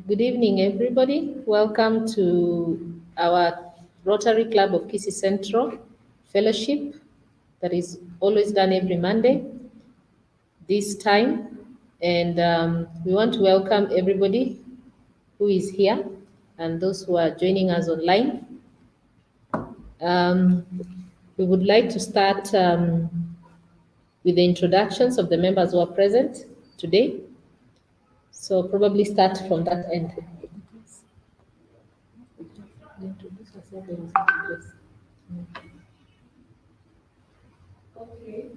Good evening, everybody. Welcome to our Rotary Club of Kisii Central Fellowship that is always done every Monday this time. And we want to welcome everybody who is here and those who are joining us online. We would like to start with the introductions of the members who are present today. So probably start from that end. Okay.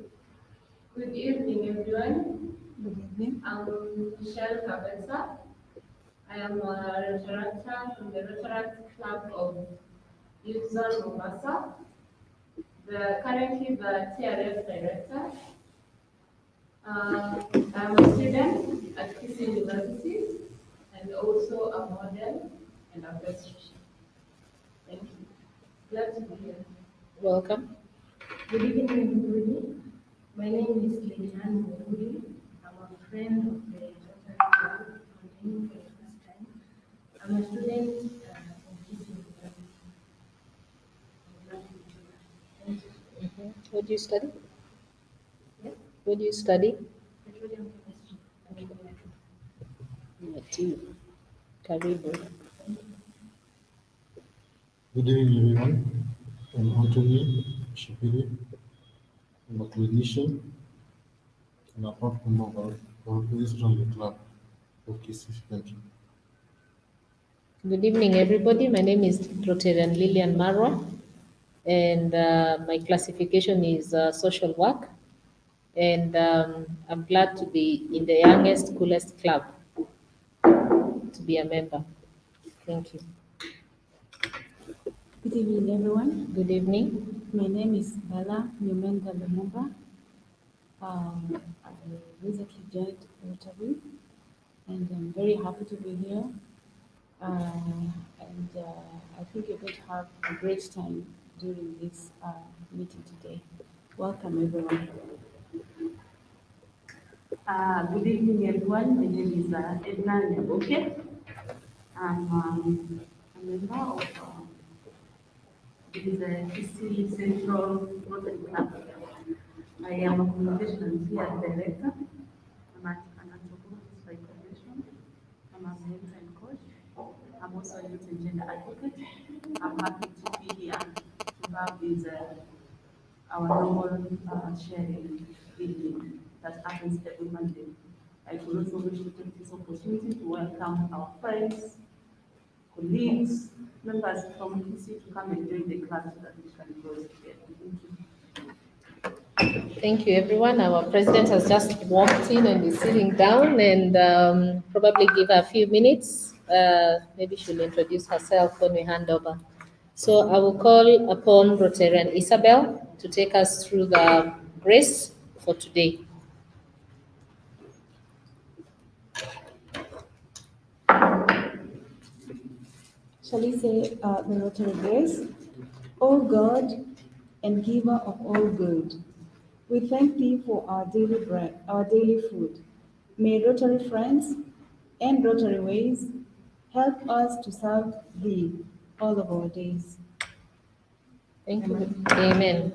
Good evening, everyone. Good evening. I'm Michelle Kabeza. I am a director from the Rotary Club of Kisii Mombasa. Currently the TRF director. I'm a student at Kisii-Vocation and also a model and a pastry. Thank you. Glad to be here. Welcome. Good evening, everybody. My name is Lilian Muguri. I'm a friend of the Rotary Club. I'm joining for the first time. I'm a student of Kisii-Vocation. What do you study? Yeah. What do you study? Petroleum chemistry. Karibu. Good evening, everyone. I'm Anthony Shipiri. I'm a clinician and apart from this from the club of Kisii-Vocation. Good evening, everybody. My name is Rotarian Lilian Marwa, and my classification is social work. And I'm glad to be in the youngest, coolest club to be a member. Thank you. Good evening, everyone. Good evening. My name is Bala Nyumenda Lumumba. I recently joined Rotary, and I'm very happy to be here. I think you're going to have a great time during this meeting today. Welcome, everyone. Good evening, everyone. My name is Edna Nyaboke. I'm a member of Kisii Central Rotary Club. I am a communication and PR director. I'm an anthropologist by profession. I'm a mentor and coach. I'm also a youth and gender advocate. I'm happy to be here to have this our normal sharing evening that happens every Monday. I would also wish to take this opportunity to welcome our friends, colleagues, members from Kisii to come and join the club so that we can grow together. Thank you. Thank you, everyone. Our president has just walked in and is sitting down, and probably give her a few minutes. Maybe she'll introduce herself when we hand over. So I will call upon Rotarian Isabel to take us through the grace for today. Shall we say the Rotary Grace? O God and giver of all good, we thank thee for our daily bread, our daily food. May Rotary friends and Rotary ways help us to serve thee all of our days. Thank you. Amen.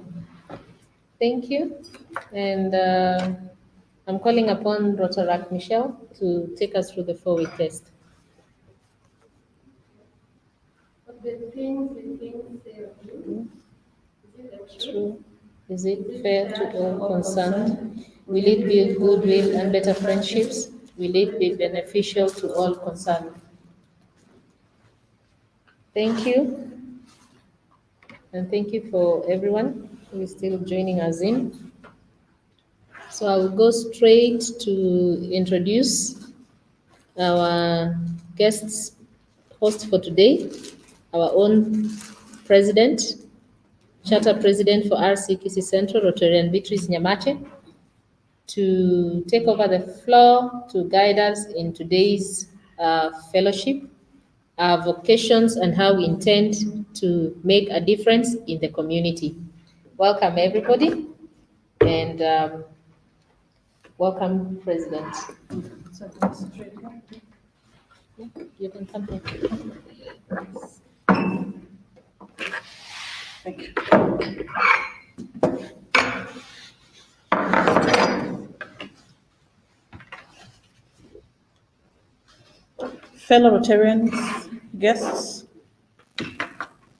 Thank you. And I'm calling upon Rotaract Michelle to take us through the 4-week test. Of the things say of you, is it the truth? True. Is it fair to all concerned? Will it build goodwill and better friendships? Will it be beneficial to all concerned? Thank you. And thank you for everyone who is still joining us in. So I will go straight to introduce our guest host for today, our own president, charter president for RC Kisii Central, Rotarian Beatrice Nyamache, to take over the floor to guide us in today's fellowship, our vocations, and how we intend to make a difference in the community. Welcome, everybody. And Welcome, President. You can come here. Thank you. Fellow Rotarians, guests,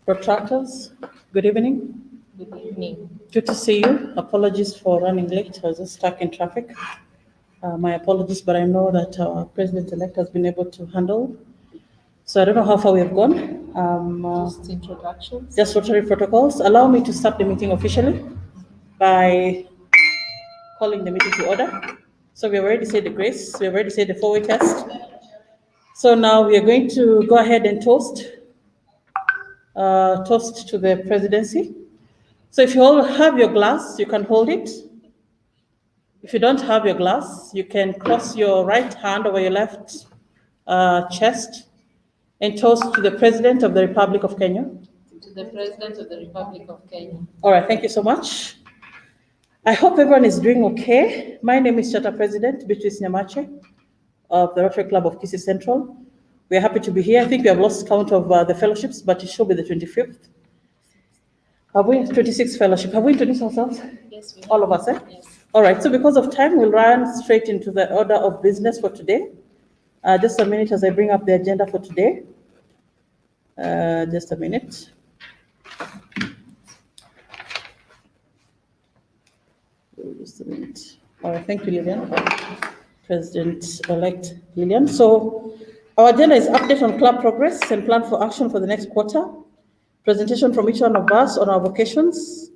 protractors, good evening. Good evening. Good to see you. Apologies for running late. I was just stuck in traffic. My apologies, but I know that our President-elect has been able to handle. So I don't know how far we have gone. Just introductions. Just Rotary protocols. Allow me to start the meeting officially by calling the meeting to order. So we have already said the grace. We have already said the four-way test. So now we are going to go ahead and toast to the presidency. So if you all have your glass, you can hold it. If you don't have your glass, you can cross your right hand over your left chest and toast to the President of the Republic of Kenya. To the President of the Republic of Kenya. All right, thank you so much. I hope everyone is doing okay. My name is Chapter President Beatrice Nyamache of the Rotary Club of Kisii Central. We are happy to be here. I think we have lost count of the fellowships, but it should be the 25th. Have we 26th fellowship? Have we introduced ourselves? Yes, we have. All of us, eh? Yes. All right, so because of time, we'll run straight into the order of business for today. Just a minute as I bring up the agenda for today. Just a minute. Just a minute. All right, thank you, Lillian. President-elect Lillian. So our agenda is update on club progress and plan for action for the next quarter, presentation from each one of us on our vocations,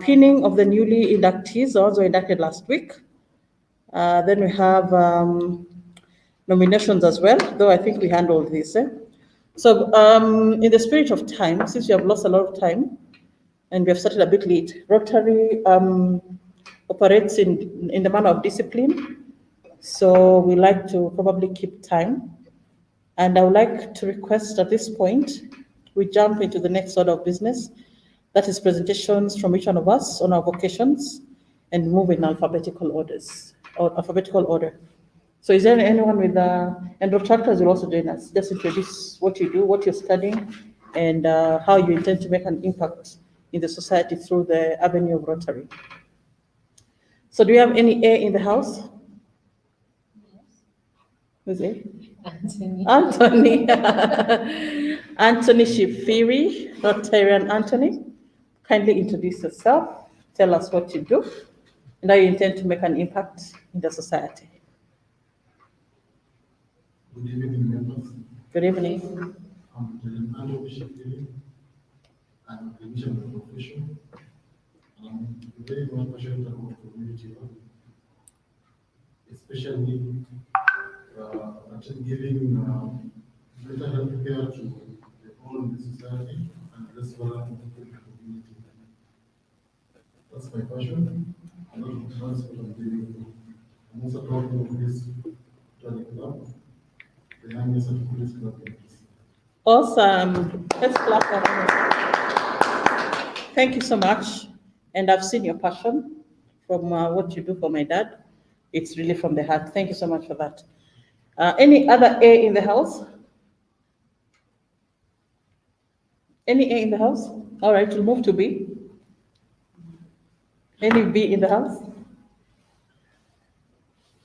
pinning of the newly inductees, the ones who were inducted last week. Then we have nominations as well, though I think we handled this. So in the spirit of time, since we have lost a lot of time and we have started a bit late, Rotary operates in the manner of discipline. So we like to probably keep time. And I would like to request at this point, we jump into the next order of business. That is presentations from each one of us on our vocations and move in alphabetical orders, or alphabetical order. So is there anyone with, and protractors will also join us. Just introduce what you do, what you're studying, and how you intend to make an impact in the society through the avenue of Rotary. So do we have any A in the house? Who's A? Anthony. Anthony. Anthony Shifiri, Rotarian Anthony. Kindly introduce yourself. Tell us what you do and how you intend to make an impact in the society. Good evening, members. Good evening. I'm Anthony Shifiri. I'm a clinician by profession. I'm very much passionate about community work, especially giving better health care to the all in the society and less vulnerable people in the community. That's my passion, and that's what I'm dealing with. I'm also proud of this Rotary Club, the youngest and coolest club in Kisii. Awesome. Let's clap for him. Thank you so much. And I've seen your passion from what you do for my dad. It's really from the heart. Thank you so much for that. Any other A in the house? Any A in the house? All right, we'll move to B. Any B in the house?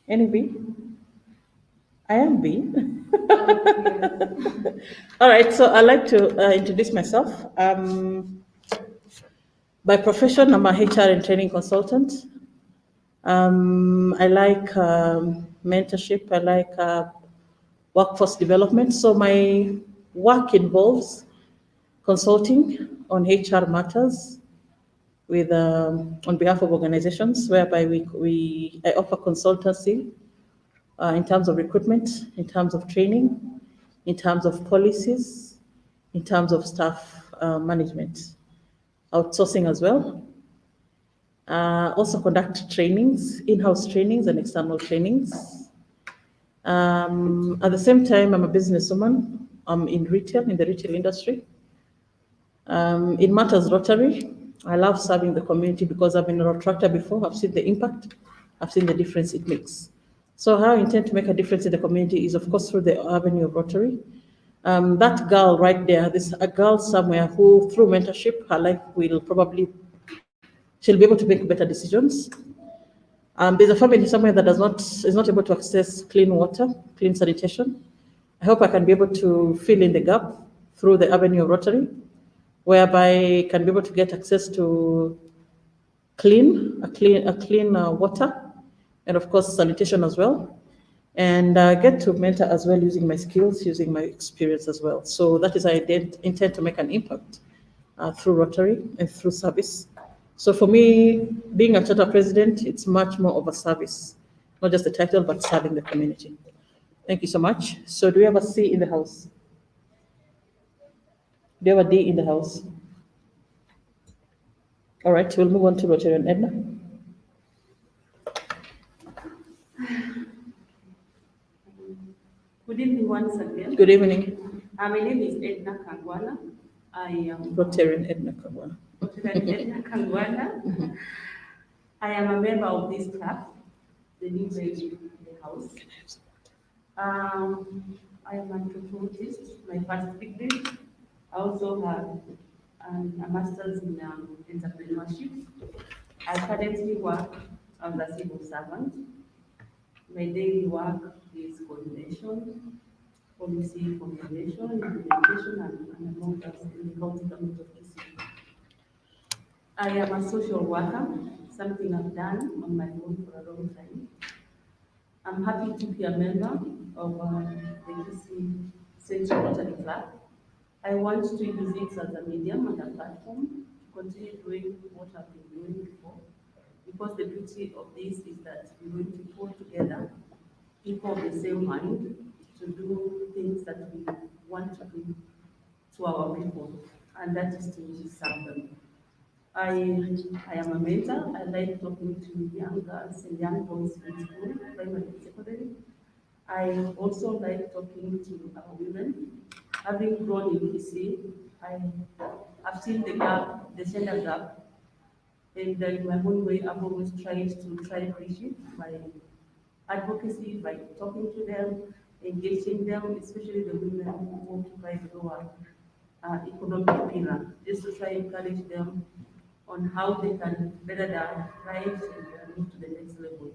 Any B? I am B. All right, so I'd like to introduce myself. By profession, I'm a HR and training consultant. I like mentorship. I like workforce development. So my work involves consulting on HR matters with on behalf of organizations, whereby I offer consultancy in terms of recruitment, in terms of training, in terms of policies, in terms of staff management, outsourcing as well. Also conduct trainings, in-house trainings and external trainings. At the same time, I'm a businesswoman. I'm in retail, in the retail industry. In matters Rotary, I love serving the community because I've been a Rotractor before. I've seen the impact I've seen the difference it makes. So how I intend to make a difference in the community is, of course, through the avenue of Rotary. That girl right there, there's a girl somewhere who, through mentorship, her life will probably, she'll be able to make better decisions. There's a family somewhere that is not able to access clean water, clean sanitation. I hope I can be able to fill in the gap through the avenue of Rotary, whereby I can be able to get access to clean water, and of course sanitation as well, and get to mentor as well using my skills, using my experience as well. So that is I intend to make an impact through Rotary and through service. So for me, being a charter president, it's much more of a service, not just the title, but serving the community. Thank you so much. So do we have a C in the house? Do you have a D in the house? All right, we'll move on to Rotarian Edna. Good evening once again. Good evening, My name is Edna Kangwana. I am Rotarian Edna Kagwana. Edna Kangwana. I am a member of this club, the new baby in the house. I am an anthropologist, my first degree. I also have a master's in entrepreneurship. I currently work as a civil servant. My daily work is coordination, policy formulation, implementation, and among others in the county government of Kisii. I am a social worker, something I've done on my own for a long time. I'm happy to be a member of the Kisii Central Rotary Club. I want to use it as a medium and a platform to continue doing what I've been doing before. Because the beauty of this is that we're going to pull together people of the same mind to do things that we want to do to our people, and that is to serve them. I am a mentor. I like talking to young girls and young boys in school, primary and secondary. I also like talking to women. Having grown in Kisii, I have seen the gap, the gender gap, and in my own way, I've always tried to bridge it by advocacy, by talking to them, engaging them, especially the women who occupy the lower economic pillar, just to try and encourage them on how they can better their lives and move to the next level.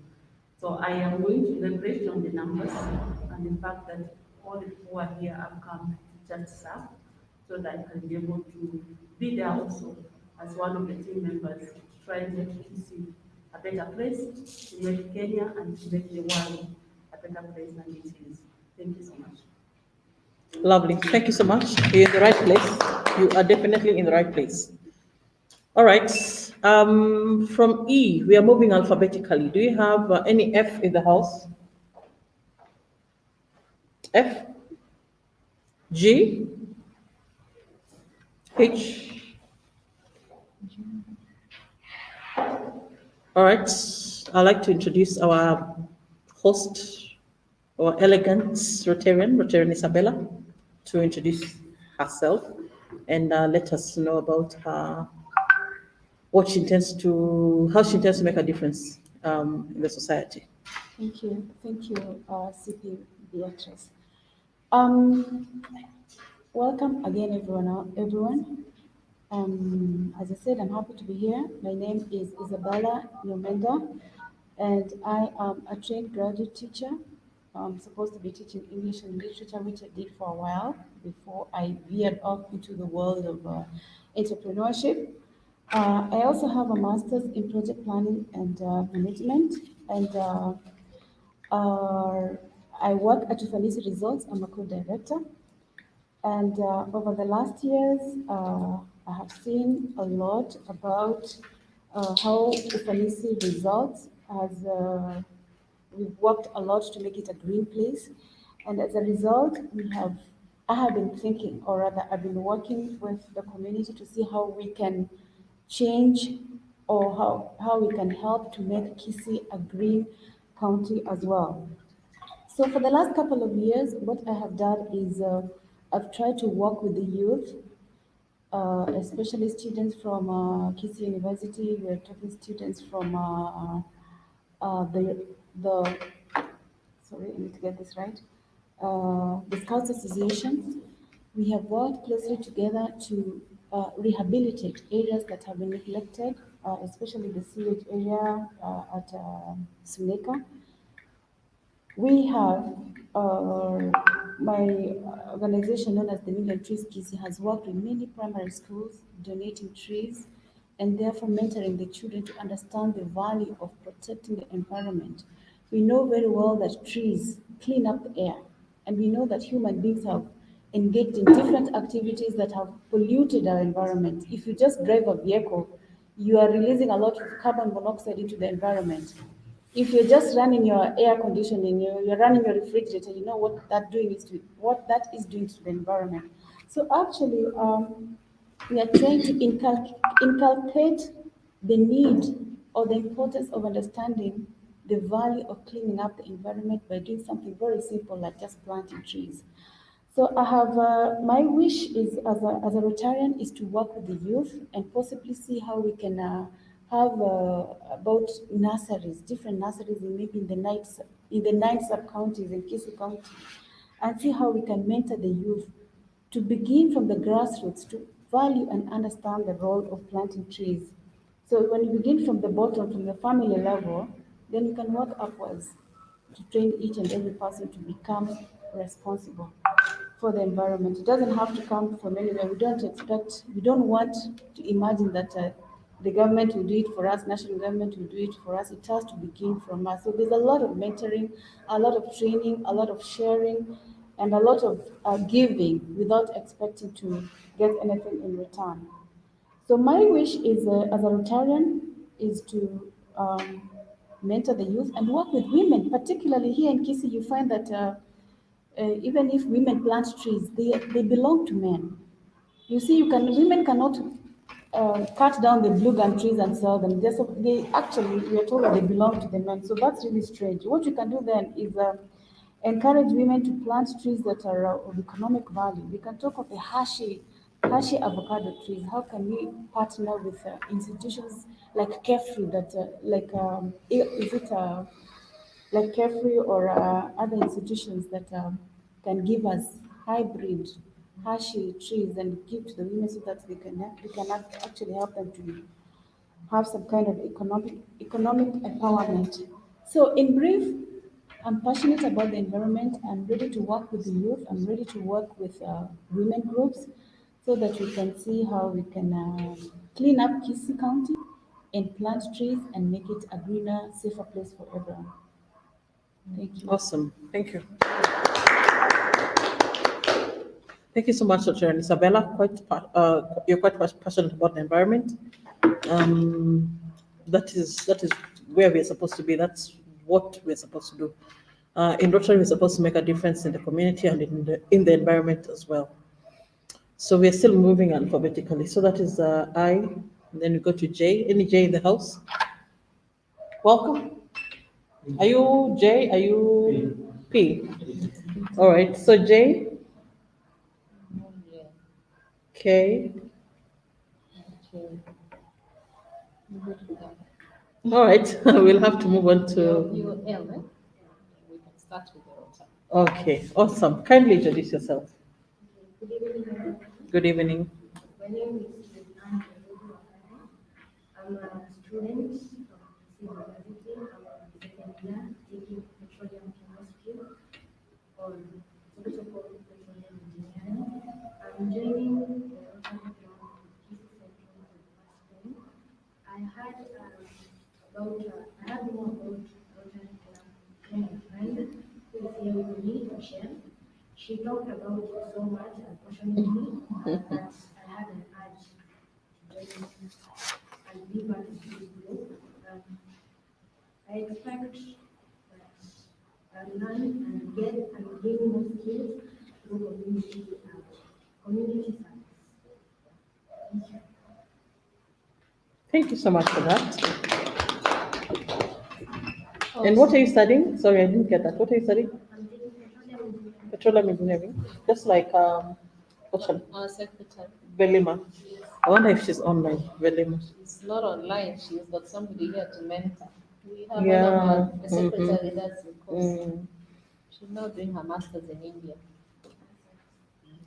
So I am going to leverage on the numbers and the fact that all the people who are here have come to just serve, so that I can be able to be there also as one of the team members to try and make Kisii a better place, to make Kenya and to make the world a better place than it is. Thank you so much. Lovely. Thank you so much. You're in the right place. You are definitely in the right place. All right. From E, we are moving alphabetically. Do you have any F in the house? F, G, H. All right. I'd like to introduce our host, our elegant Rotarian Isabella, to introduce herself and let us know about her, how she intends to make a difference in the society. Thank you, CP Beatrice. Um, Welcome again, everyone. As I said, I'm happy to be here. My name is Isabella Nyomenda, and I am a trained graduate teacher. I'm supposed to be teaching English and literature, which I did for a while before I veered off into the world of entrepreneurship. I also have a master's in project planning and management, and uh, I work at Ufanisi Results. I'm a co-director. And over the last years, I have seen a lot about how Ufanisi Results has, we've worked a lot to make it a green place. And as a result, I have been thinking, or rather, I've been working with the community to see how we can change or how we can help to make Kisii a green county as well. So for the last couple of years, what I have done is I've tried to work with the youth, especially students from Kisii University. We're talking students from the sorry, I need to get this right. The Scouts Association, we have worked closely together to rehabilitate areas that have been neglected, especially the sewage area at Suneka. We have my organization known as the Million Trees Kisii has worked with many primary schools, donating trees and therefore mentoring the children to understand the value of protecting the environment. We know very well that trees clean up the air, and we know that human beings have engaged in different activities that have polluted our environment. If you just drive a vehicle, you are releasing a lot of carbon monoxide into the environment. If you're just running your air conditioning, you're running your refrigerator, you know what that is doing to the environment. So actually, we are trying to inculcate the need or the importance of understanding the value of cleaning up the environment by doing something very simple like just planting trees. So I have my wish is as a Rotarian is to work with the youth and possibly see how we can have about nurseries, different nurseries in maybe in the nine sub counties in Kisii County, and see how we can mentor the youth to begin from the grassroots to value and understand the role of planting trees. So when you begin from the bottom, from the family level, then you can work upwards to train each and every person to become responsible for the environment. It doesn't have to come from anywhere. We don't want to imagine that the government will do it for us, national government will do it for us. It has to begin from us. So there's a lot of mentoring, a lot of training, a lot of sharing, and a lot of giving without expecting to get anything in return. So my wish is, as a Rotarian, is to mentor the youth and work with women, particularly here in Kisii. You find that even if women plant trees, they belong to men. You see, women cannot cut down the blue gum trees and sell them. They actually, we are told that they belong to the men. So that's really strange. What you can do then is encourage women to plant trees that are of economic value. We can talk of the Hashi avocado trees. How can we partner with institutions like Carefree that, is it like Carefree or other institutions that can give us hybrid Hashi trees and give to the women so that they can actually help them to have some kind of economic empowerment. So in brief, I'm passionate about the environment. I'm ready to work with the youth. I'm ready to work with women groups so that we can see how we can clean up Kisii County and plant trees and make it a greener, safer place for everyone. Thank you. Awesome. Thank you. Thank you so much, Dr. Isabella. You're quite passionate about the environment. That is where we're supposed to be. That's what we're supposed to do. In Rotary, we're supposed to make a difference in the community and in the environment as well. So we're still moving alphabetically. So that is I. And then we go to J. Any J in the house? Welcome. Are you J? Are you P? All right. So J, K. All right. We'll have to move on to. You L, eh? We can start with the rota. Okay. Awesome. Kindly introduce yourself. Good evening. Good evening. My name is Untitled Chapter. I'm a student of Kisii-Vocation. I'm a second year taking petroleum chemistry or also called petroleum engineering. I'm joining the Rotary Club of Kisii-Central for the first time. I heard I heard more about Rotary Club from a friend who is here with me, Michelle. She talked about it so much and passionately that I had an urge to join and be part of this group. I expect that I'll learn and get and gain more skills through community service. Thank you. Thank you so much for that. And what are you studying? Sorry, I didn't get that. What are you studying? I'm taking petroleum engineering. Petroleum engineering. Just like what's her? Our secretary. Belima. I wonder if she's online. Belima. She's not online. She's got somebody here to mentor. We have one of Yeah. our the secretary that's the course. Mm. She's now doing her master's in India.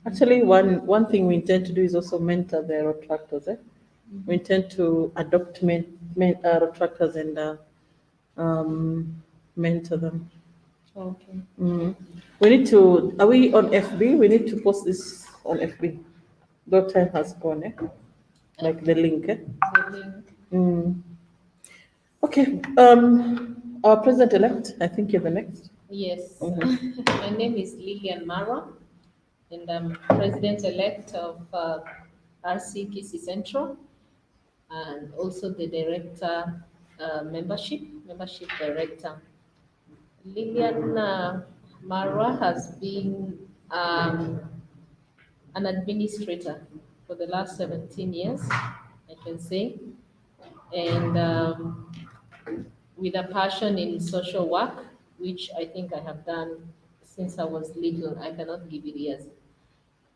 Actually, one thing we intend to do is also mentor the retractors. We intend to adopt retractors and mentor them. Okay. Mm. We need to. Are we on FB? We need to post this on FB. Though time has gone, like the link. The link. Mm. Okay. Our president-elect. I think you're the next. Yes. Mhm. My name is Lillian Mara, and I'm president-elect of RC Kisii Central, and also the director, membership director. Lillian Mara has been an administrator for the last 17 years, I can say, and with a passion in social work, which I think I have done since I was little. I cannot give it years.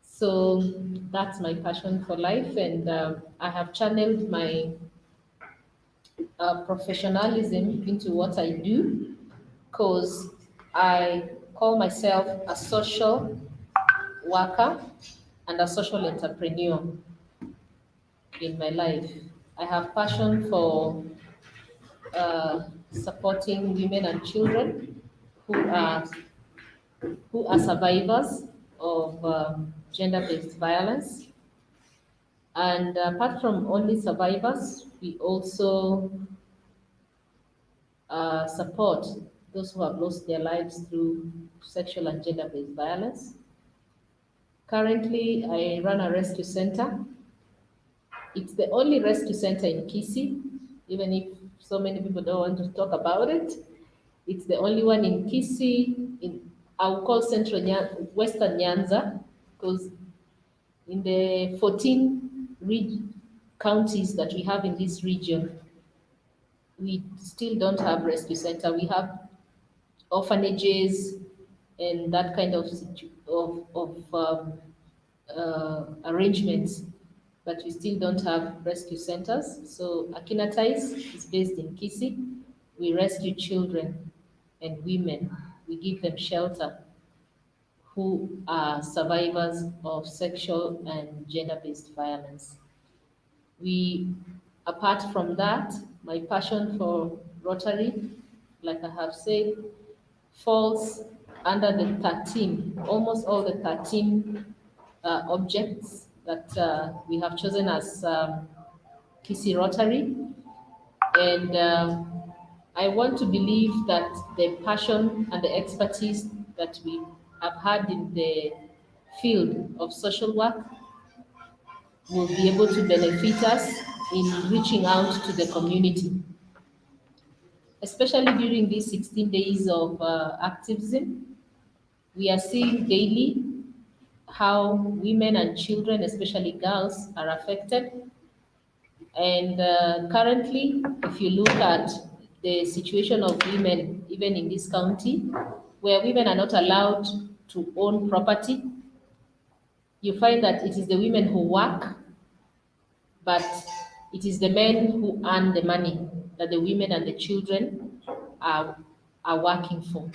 So that's my passion for life, and I have channeled my professionalism into what I do because I call myself a social worker and a social entrepreneur in my life. I have passion for supporting women and children who are survivors of gender-based violence. And apart from only survivors, we also support those who have lost their lives through sexual and gender-based violence. Currently, I run a rescue center. It's the only rescue center in Kisii, even if so many people don't want to talk about it. It's the only one in Kisii, in I will call Central Western Nyanza, because in the 14 counties that we have in this region, we still don't have rescue center. We have orphanages and that kind of arrangements, but we still don't have rescue centers. So Akinatais is based in Kisii. We rescue children and women. We give them shelter who are survivors of sexual and gender-based violence. We, apart from that, my passion for Rotary, like I have said, falls under the 13, almost all the 13 objects that we have chosen as Kisii Rotary. And I want to believe that the passion and the expertise that we have had in the field of social work will be able to benefit us in reaching out to the community, especially during these 16 days of activism. We are seeing daily how women and children, especially girls, are affected. And currently, if you look at the situation of women, even in this county, where women are not allowed to own property, you find that it is the women who work, but it is the men who earn the money that the women and the children are working for.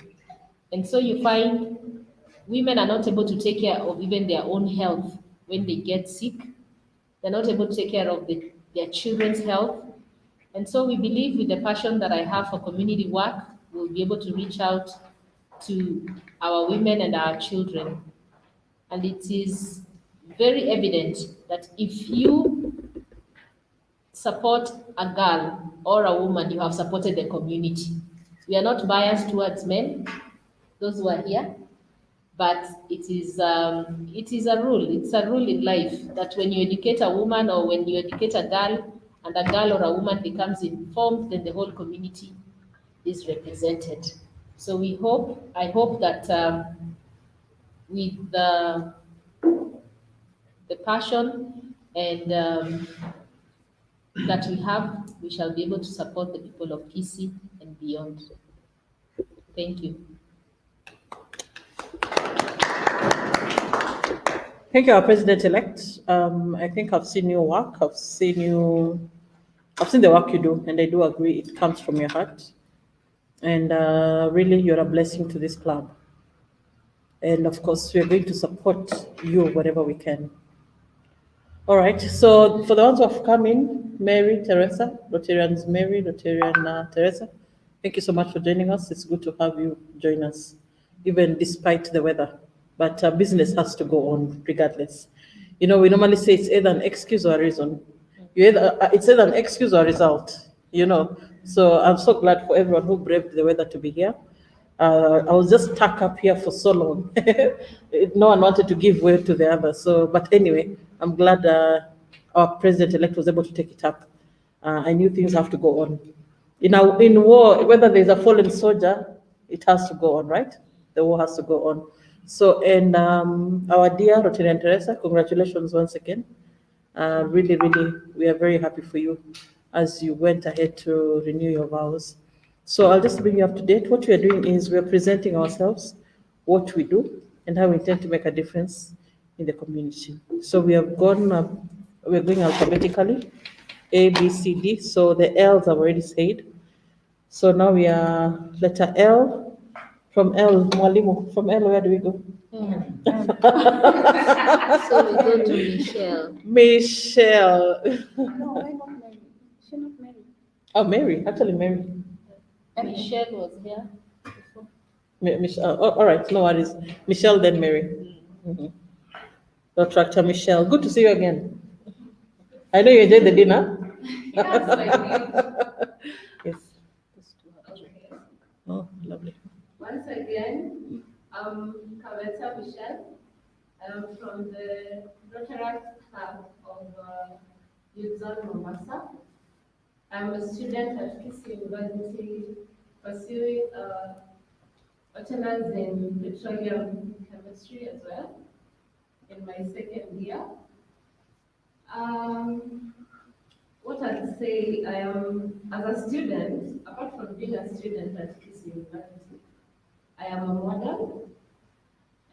And so you find women are not able to take care of even their own health when they get sick. They're not able to take care of their children's health. And so we believe with the passion that I have for community work, we'll be able to reach out to our women and our children. And it is very evident that if you support a girl or a woman, you have supported the community. We are not biased towards men, those who are here, but it is a rule. It's a rule in life that when you educate a woman or when you educate a girl, and a girl or a woman becomes informed, then the whole community is represented. So I hope that with the passion and that we have, we shall be able to support the people of Kisii and beyond. Thank you. Thank you, our president-elect. I think I've seen your work. I've seen the work you do, and I do agree it comes from your heart. And really, you're a blessing to this club. And of course, we're going to support you whatever we can. All right. So for the ones who have come in, Mary, Teresa, Rotarians Mary, Rotarian Teresa, thank you so much for joining us. It's good to have you join us, even despite the weather. But business has to go on regardless. You know, we normally say it's either an excuse or a reason. It's either an excuse or a result. You know, so I'm so glad for everyone who braved the weather to be here. I was just stuck up here for so long. No one wanted to give way to the other. So, but anyway, I'm glad our president-elect was able to take it up. I knew things have to go on. In war, whether there's a fallen soldier, it has to go on, right? The war has to go on. So, and our dear Rotarian Teresa, congratulations once again. Really, really, we are very happy for you as you went ahead to renew your vows. So I'll just bring you up to date. What we are doing is we are presenting ourselves, what we do, and how we intend to make a difference in the community. So we have gone, we're going alphabetically, A, B, C, D. So the L's I've already said. So now we are letter L. From L, Mwalimu, from L, where do we go? So we go to Michelle. Michelle. No, why not Mary? She not Mary. Oh, Mary, actually Mary. Michelle was here. Michelle. Oh, all right, no worries. Michelle, then Mary. Mm-hmm. Dr. Michelle, good to see you again. I know you enjoyed the dinner. Yes, I did. Yes. Okay. Oh, lovely. Once again, I'm Kaveta Michelle. I'm from the Rotary Club of Mombasa. I'm a student at Kisii-Vocation, pursuing bachelor's in petroleum chemistry as well in my second year. Um, what I'd say, I am, as a student, apart from being a student at Kisii-Vocation, I am a model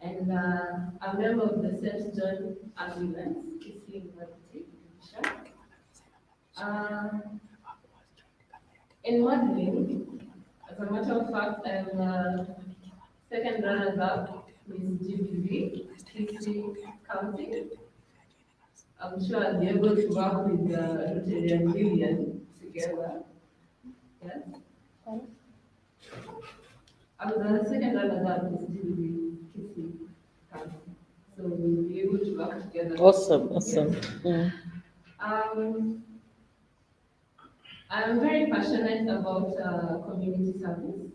and a member of the St. John Ambulance, Kisii-Vocation. In modeling, as a matter of fact, I'm second runner-up with GBV, Kisii County. I'm sure I'll be able to work with Rotary and Lillian together. Yes. I'm the second runner-up with GBV, Kisii County. So we'll be able to work together. Awesome, awesome. Mm. Um, I'm very passionate about community service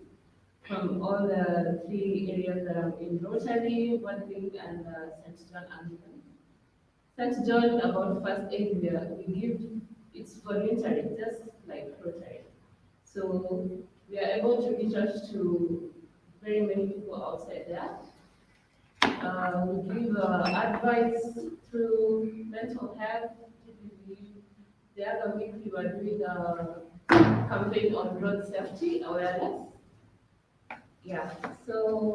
from all the three areas that I'm in: Rotary, Modeling, and St. John Anglican. St. John, about first aid, we give, it's voluntary, just like Rotary. So we are able to reach out to very many people outside there. We give advice through mental health. The other week we were doing a campaign on road safety awareness. Yeah, so,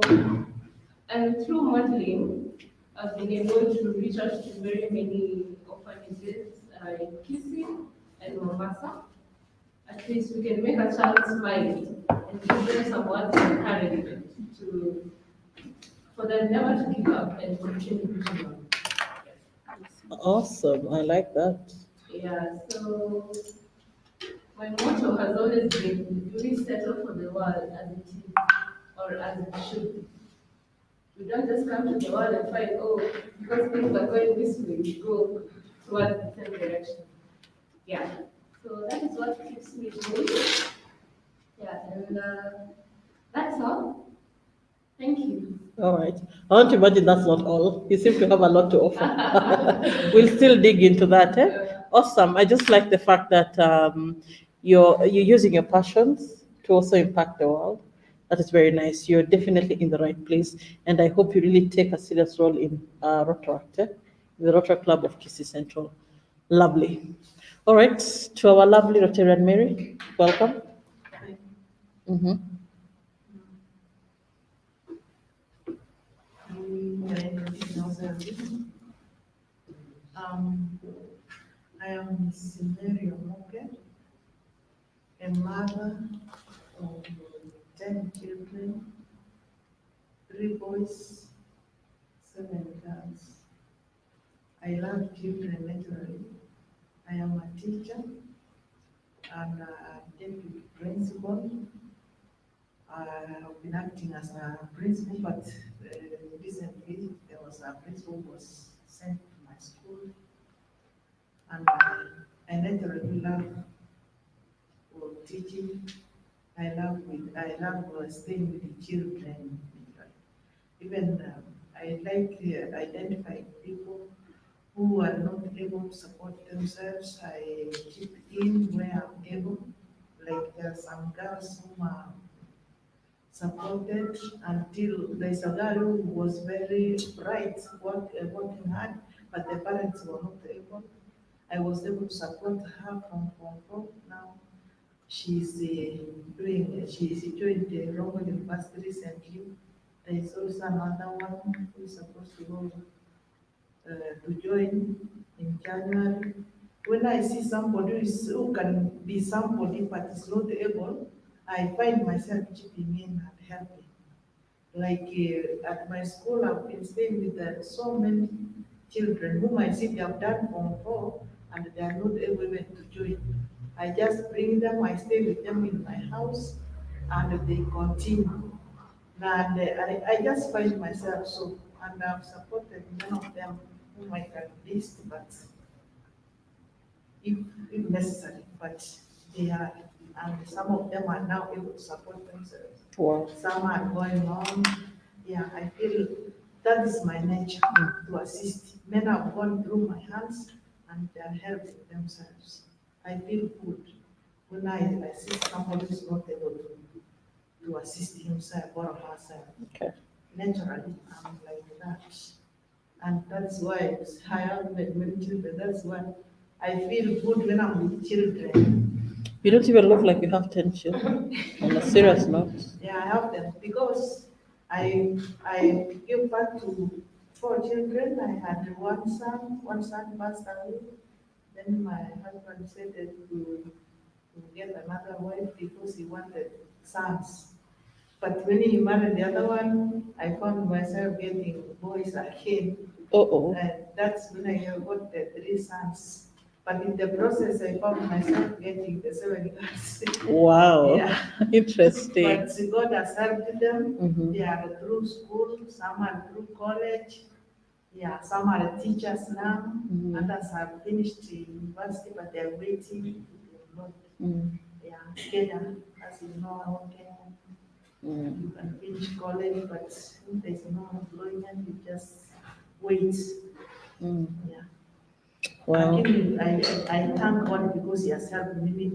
and through modeling, I've been able to reach out to very many orphanages in Kisii and Mombasa. At least we can make a child smile and give them some words of encouragement for them never to give up and continue pushing on. Awesome, I like that. Yeah, so my motto has always been, do we settle for the world as it is or as it should be? We don't just come to the world and find, oh, because things are going this way, we go towards the same direction. Yeah, so that is what keeps me going. Yeah, and that's all. Thank you. All right. I want to imagine that's not all. You seem to have a lot to offer. We'll still dig into that. Awesome. I just like the fact that you're using your passions to also impact the world. That is very nice. You're definitely in the right place, and I hope you really take a serious role in Rotaract, the Rotary Club of Kisii Central. Lovely. All right. To our lovely Rotarian Mary, welcome. Mm-hmm. I am Miss Mary Omoke, a mother of 10 children, 3 boys, 7 girls. I love children naturally. I am a teacher and a deputy principal. I have been acting as a principal, but recently there was a principal who was sent to my school, and I naturally love teaching. I love staying with the children. Even I like identifying people who are not able to support themselves. I chip in where I'm able. Like there are some girls who are supported until there's a girl who was very bright, working hard, but the parents were not able. I was able to support her from Form 4. Now she's she's joined the Roman University recently. There is also another one who is supposed to go to join in January. When I see somebody who can be somebody but is not able, I find myself chipping in and helping. Like at my school, I've been staying with so many children whom I see they have done Form 4 and they are not able even to join. I just bring them, I stay with them in my house, and they continue. And I just find myself so, and I've supported none of them whom I can list, but if, if necessary, but they are, and some of them are now able to support themselves. Wow. Some are going on. Yeah, I feel that is my nature to assist. Men have gone through my hands and they are helping themselves. I feel good when I assist somebody who's not able to assist himself or herself. Okay. Naturally, I'm like that. And that's why I have many children. That's why I feel good when I'm with children. You don't even look like you have 10 children. On a serious note. Yeah, I have them because I gave birth to 4 children. I had one son passed away. Then my husband said that to get another wife because he wanted sons. But when he married the other one, I found myself getting boys again. Uh-oh. And that's when I got the 3 sons. But in the process, I found myself getting the 7 girls. Wow. Yeah. Interesting. But God has helped them. Mhm. They are through school, some are through college. Yeah, some are teachers now. Mhm. Others have finished university, but they're waiting to enroll. Mm. Yeah, Kenya, as you know, our Kenya. Mm. You can finish college, but if there's no employment, you just wait. Mm. Yeah. Wow. Again, I thank God because He has helped me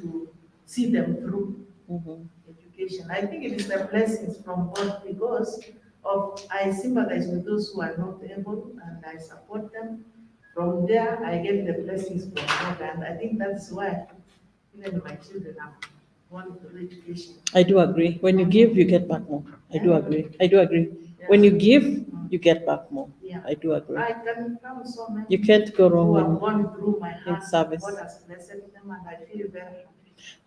to see them through Mhm. education. I think it is the blessings from God because of I sympathize with those who are not able and I support them. From there, I get the blessings from God, and I think that's why even my children have gone through education. I do agree. When you give, you get back more. I do agree. I do agree. When you give, you get back more. Yeah. I do agree. I can count so many You can't go wrong who have when gone through my in hands. service. God has blessed them, and I feel very happy.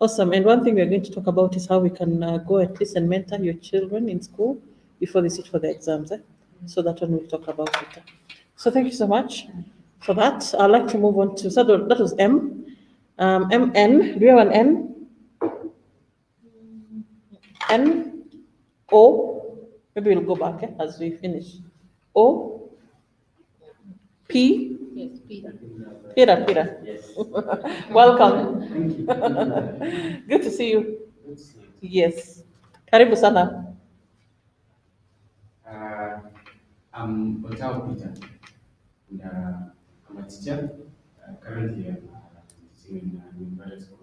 Awesome. And one thing we're going to talk about is how we can go at least and mentor your children in school before they sit for the exams. So that one we'll talk about later. So thank you so much for that. I'd like to move on to, so that was M. MN. Do you have an N? N? O? Maybe we'll go back as we finish. O? P? Yes, Peter. Peter, Peter. Yes. Welcome. Thank you. Good to see you. Good to see you. Yes. Karibu sana. Uh, I'm Otao Peter, and I'm a teacher. Currently, I'm teaching in private school,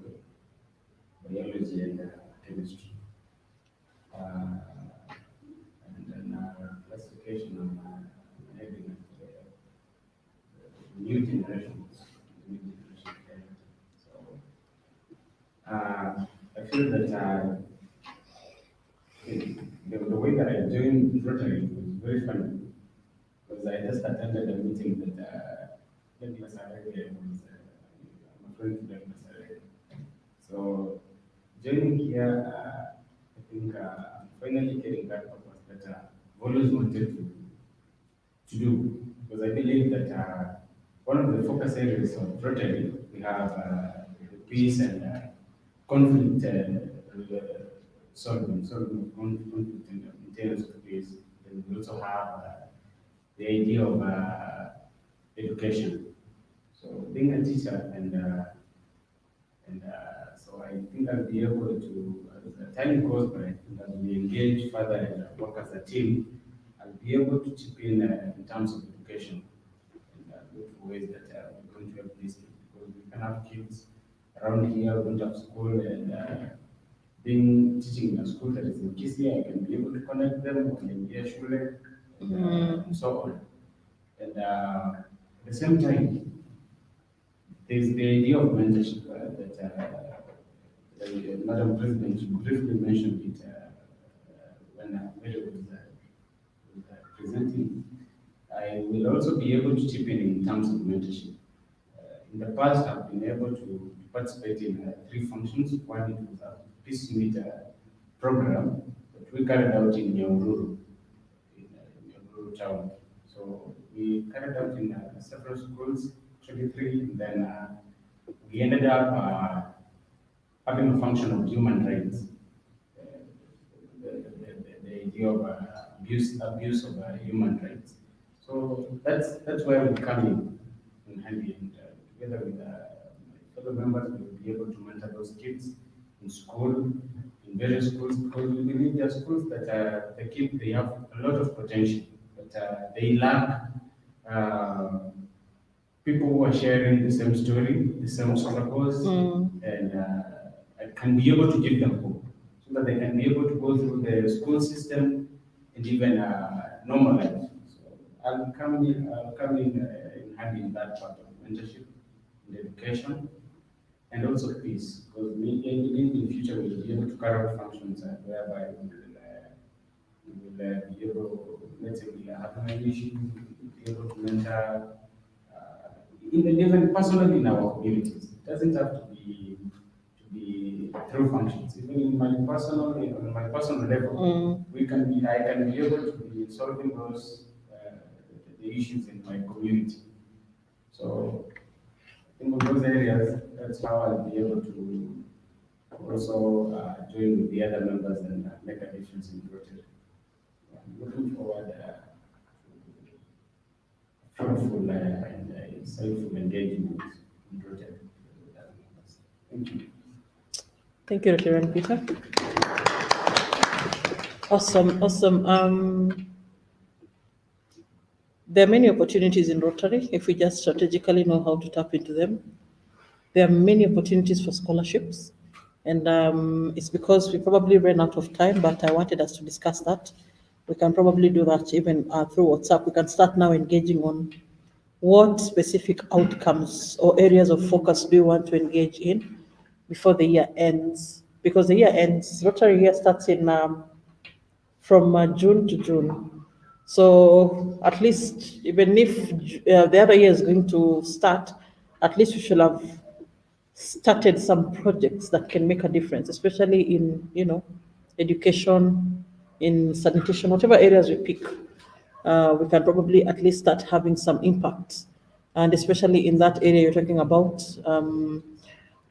biology and chemistry. And then classification, I'm heading the new generations, new generation parent. So I feel that the way that I joined Rotary was very funny because I just attended a meeting that Douglas Arege was, I'm a friend to Douglas Arege. So joining here, genuinely caring that purpose that I've always wanted to do. Because I believe that one of the focus areas of Rotary, we have the peace and conflict solving of conflict and maintenance of peace. Then we also have the idea of education. So being a teacher and so I think I'll be able to, as the time goes by, and as we engage further and work as a team, I'll be able to chip in terms of education and look for ways that we're going to help these kids because we can have kids around here who don't have school and being teaching in a school that is in Kisii, I can be able to connect them when they get shule and so on. And at the same time, there's the idea of mentorship that Madam President briefly mentioned it when Mary was presenting. I will also be able to chip in terms of mentorship. In the past, I've been able to participate in three functions. One, it was a peace unit program that we carried out in Nyahururu, in Nyahururu town. So we carried out in several schools, actually three, and then we ended up having a function of human rights. The idea of abuse of human rights. So that's where we come in handy, and together with my fellow members, we will be able to mentor those kids in school, in various schools, because we believe there are schools that the kids they have a lot of potential, but they lack people who are sharing the same story, the same struggles, and I can be able to give them hope so that they can be able to go through the school system and even normal life. So I'll come in handy in that part of mentorship and education and also peace, because we believe in future we'll be able to carry out functions whereby we will be able, let's say we have an issue, we'll be able to mentor even personally in our communities. It doesn't have to be through functions. Even in my personal, on my personal level, I can be able to be solving those the issues in my community. So I think in those areas, that's how I'll be able to also join with the other members and make a difference in Rotary. I'm looking forward fruitful and insightful engagement in Rotary with other members. Thank you. Thank you, Reverend Peter. Awesome. There are many opportunities in Rotary if we just strategically know how to tap into them. There are many opportunities for scholarships, and it's because we probably ran out of time, but I wanted us to discuss that. We can probably do that even through WhatsApp. We can start now engaging on what specific outcomes or areas of focus do you want to engage in before the year ends? Because the year ends, Rotary year starts in from June to June. So at least, even if the other year is going to start, at least we should have started some projects that can make a difference, especially in education, in sanitation, whatever areas we pick. We can probably at least start having some impact, and especially in that area you're talking about,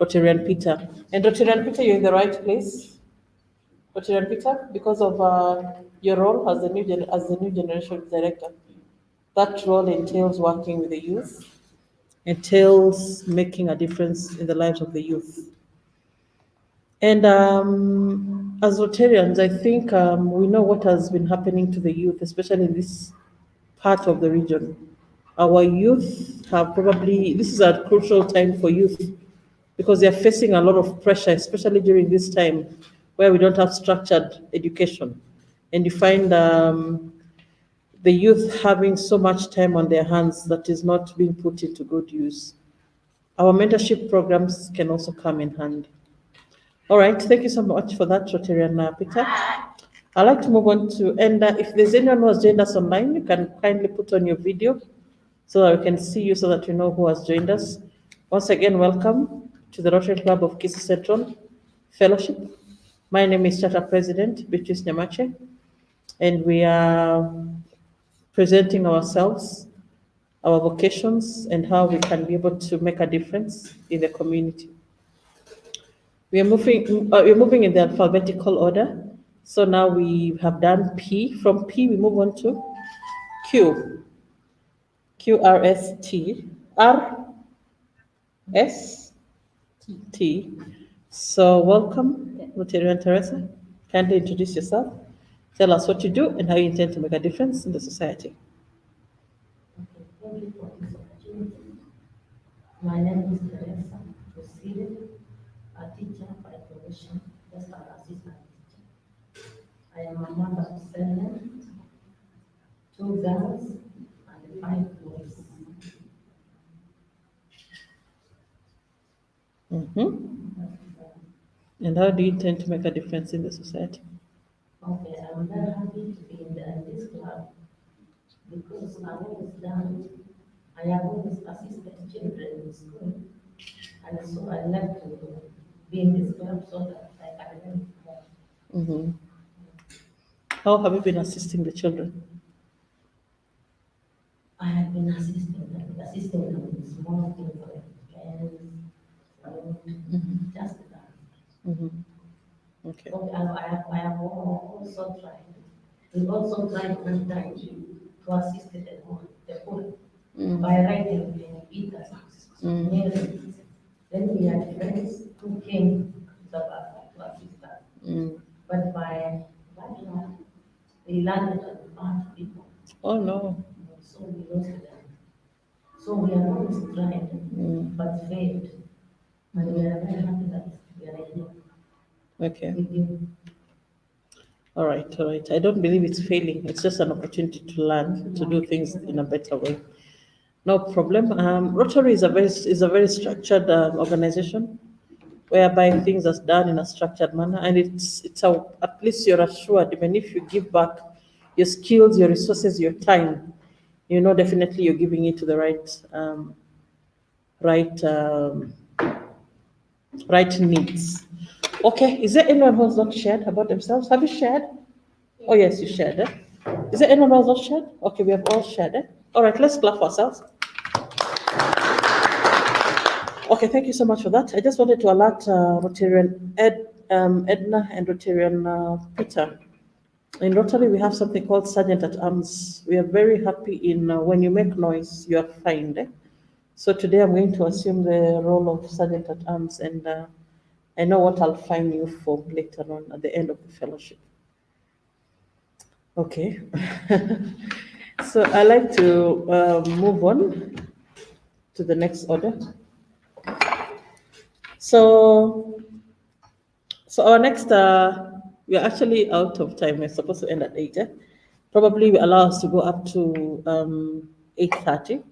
Rotarian Peter. And Rotarian Peter, you're in the right place, Rotarian Peter, because of your role as the new generation director. That role entails working with the youth, entails making a difference in the lives of the youth. And as Rotarians, I think we know what has been happening to the youth, especially in this part of the region. Our youth have probably, this is a crucial time for youth because they're facing a lot of pressure, especially during this time where we don't have structured education. And you find the youth having so much time on their hands that is not being put into good use. Our mentorship programs can also come in handy. All right, thank you so much for that, Rotarian Peter. I'd like to move on to, and if there's anyone who has joined us online, you can kindly put on your video so that we can see you, so that we know who has joined us. Once again, welcome to the Rotary Club of Kisii Central Fellowship. My name is Charter President Beatrice Nyamache, and we are presenting ourselves, our vocations, and how we can be able to make a difference in the community. We're moving in the alphabetical order. So now we have done P. From P, we move on to Q. Q R S T R S T. So welcome, Rotarian Teresa. Kindly introduce yourself. Tell us what you do and how you intend to make a difference in the society. Okay, thank you for this opportunity. My name is Teresa Proceeded, a teacher by profession, just an assistant teacher. I am a mother of 7, 2 girls and 5 boys. And how do you intend to make a difference in the society? Okay, I'm very happy to be in this club because I've always done, I have always assisted children in school. And so I like to be in this club so that I can learn more. Mm-hmm. How have you been assisting the children? I have been assisting them with small things like pens, food, just that. Mm-hmm. Okay. So I have also tried. We also tried one time to assist the poor by writing letters, mailings. Then we had friends who came to assist us. But by bad luck, they landed on bad people. Oh no. So we lost them. So we have always tried, but failed. And we are very happy that we are here Okay. with you. All right, all right. I don't believe it's failing. It's just an opportunity to learn, to do things in a better way. No problem. Rotary is a very structured organization, whereby things are done in a structured manner, and at least you're assured, even if you give back your skills, your resources, your time, you know definitely you're giving it to the right right needs. Okay, is there anyone who's not shared about themselves? Have you shared? Oh yes, you shared. Is there anyone who's not shared? Okay, we have all shared. All right, let's clap for ourselves. Okay, thank you so much for that. I just wanted to alert Rotarian Edna and Rotarian Peter. In Rotary, we have something called Sergeant at Arms. We are very happy in when you make noise, you are fined. So today I'm going to assume the role of Sergeant at Arms, and I know what I'll fine you for later on at the end of the fellowship. Okay. So I like to move on to the next order. So our next, we are actually out of time. We're supposed to end at 8. Probably we allow us to go up to 8:30.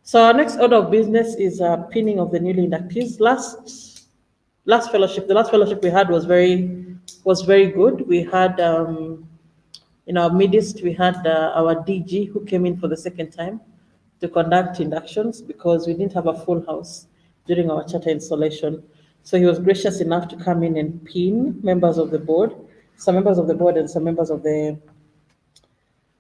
So our next order of business is pinning of the newly inductees. The last fellowship we had was very good. We had in our midst we had our DG who came in for the second time to conduct inductions because we didn't have a full house during our charter installation. So he was gracious enough to come in and pin members of the board, some members of the board and some members of the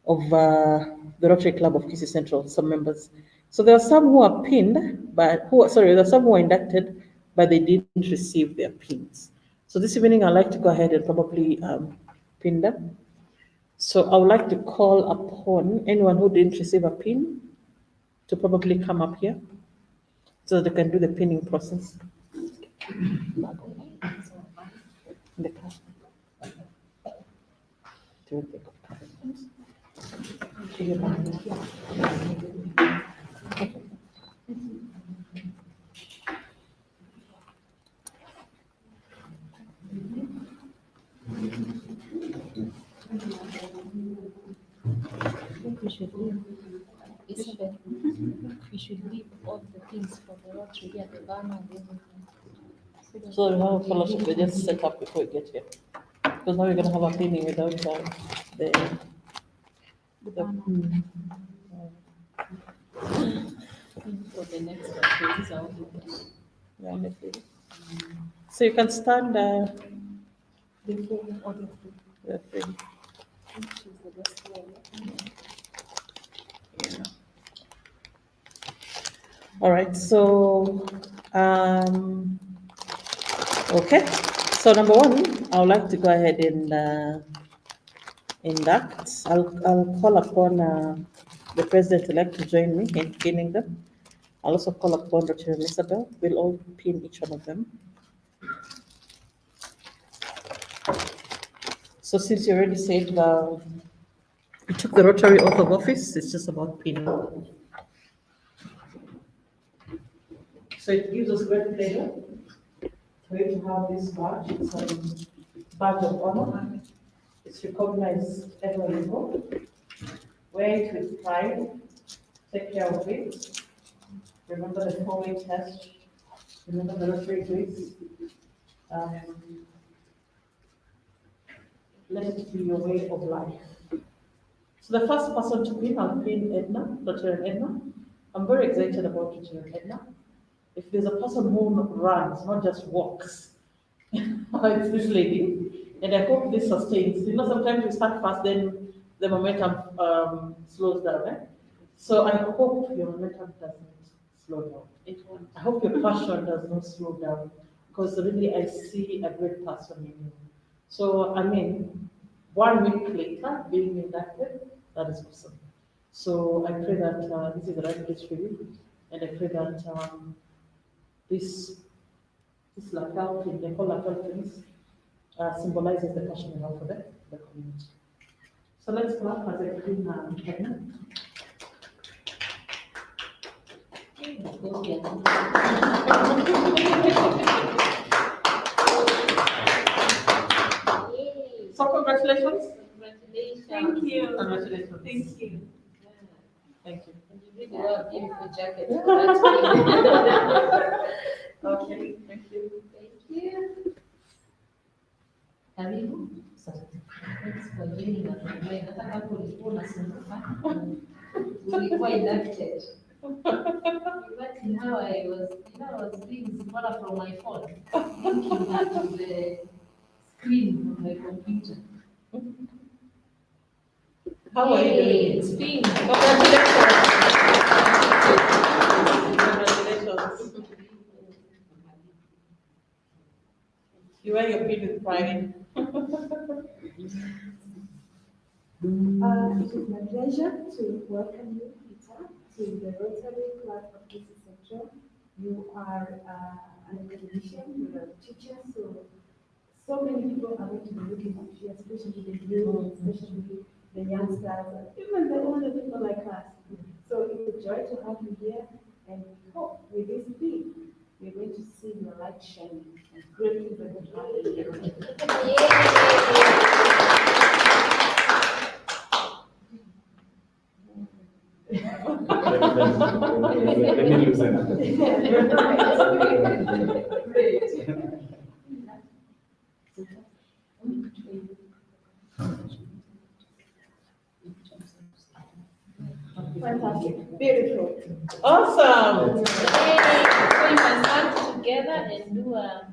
Rotary Club of Kisii Central, some members. So there are some who are pinned, there are some who are inducted, but they didn't receive their pins. So this evening I'd like to go ahead and probably pin them. So I would like to call upon anyone who didn't receive a pin to probably come up here so that they can do the pinning process. In the car. Do you think of cards? I think we should leave. Isabel, we should leave all the things for the Rotary at the banner and everything. So we have a fellowship we just set up before we get here. Because now we're going to have a pinning without the For the next one, these are all the yeah, so you can stand Therefore, order three. The three. She's the best one. Yeah. All right, so, okay. So number one, I would like to go ahead and induct. I'll call upon the president-elect to join me in pinning them. I'll also call upon Rotary and Isabel. We'll all pin each one of them. So since you already said you took the Rotary oath of office, it's just about pinning. So it gives us great pleasure for you to have this badge. It's a badge of honor. It's recognized everywhere you go. Wear it with pride. Take care of it. Remember the 4-way test. Remember the Rotary grace. Let it be your way of life. So the first person to pin, I'll pin Edna, Dr. Edna. I'm very excited about Dr. Edna. If there's a person who runs, not just walks, it's this lady. And I hope this sustains. You know, sometimes we start fast, then the momentum slows down. So I hope your momentum doesn't slow down. I hope your passion does not slow down, because really I see a great person in you. So, I mean, 1 week later, being inducted, that is awesome. So I pray that this is the right place for you, and I pray that this lapel pin, the whole lapel pins, symbolizes the passion you have for the community. So let's clap as I pin Edna. So congratulations. Congratulations. Thank you. Congratulations. Thank you. Thank you. And you really wear a beautiful jacket. Okay, thank you. Thank you. Karibu. Thanks for joining us. Hata kama ulikuwa unasumbuka, ulikuwa inducted. Imagine how I was doing Zipora from my phone, looking at the screen of my computer. How are you doing? It's been. Congratulations. You wear your pin with pride. It is my pleasure to welcome you, Peter, to the Rotary Club of Kisii-Vocation. You are an academician, you are a teacher, so many people are going to be looking at you, especially the youth, especially the youngsters, and even the older people like us. So it's a joy to have you here, and we hope with this thing, we're going to see your light shining and great things are going to happen here. Let me loosen up. Great. Fantastic. Beautiful. Awesome. Yay. So you can stand together and do a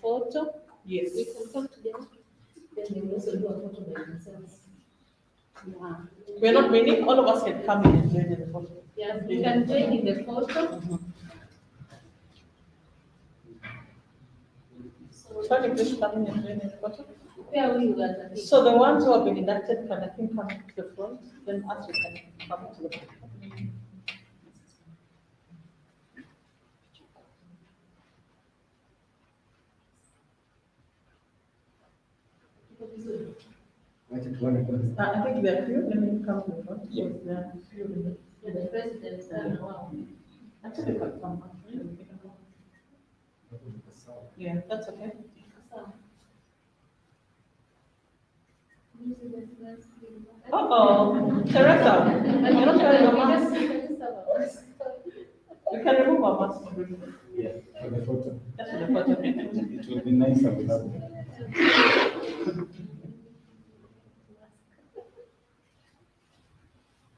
photo. Yes. We can come together. Then we will also do a photo by themselves. Yeah. We're not winning. All of us can come in and join in the photo. Yeah, you can join in the photo. Sorry, please come in and join in the photo. Where we were. So the ones who have been inducted can, I think, come to the front. Then us, we can come to the front. Wacha tuone kwanza. I think there are few. Let me come to the front. Yes, there are few. The president, wow. Actually, you can come. Yeah, that's okay. Uh-oh, Teresa, you're not wearing a mask. You can remove a mask. Yeah, for the photo. That's for the photo. It will be nicer without it.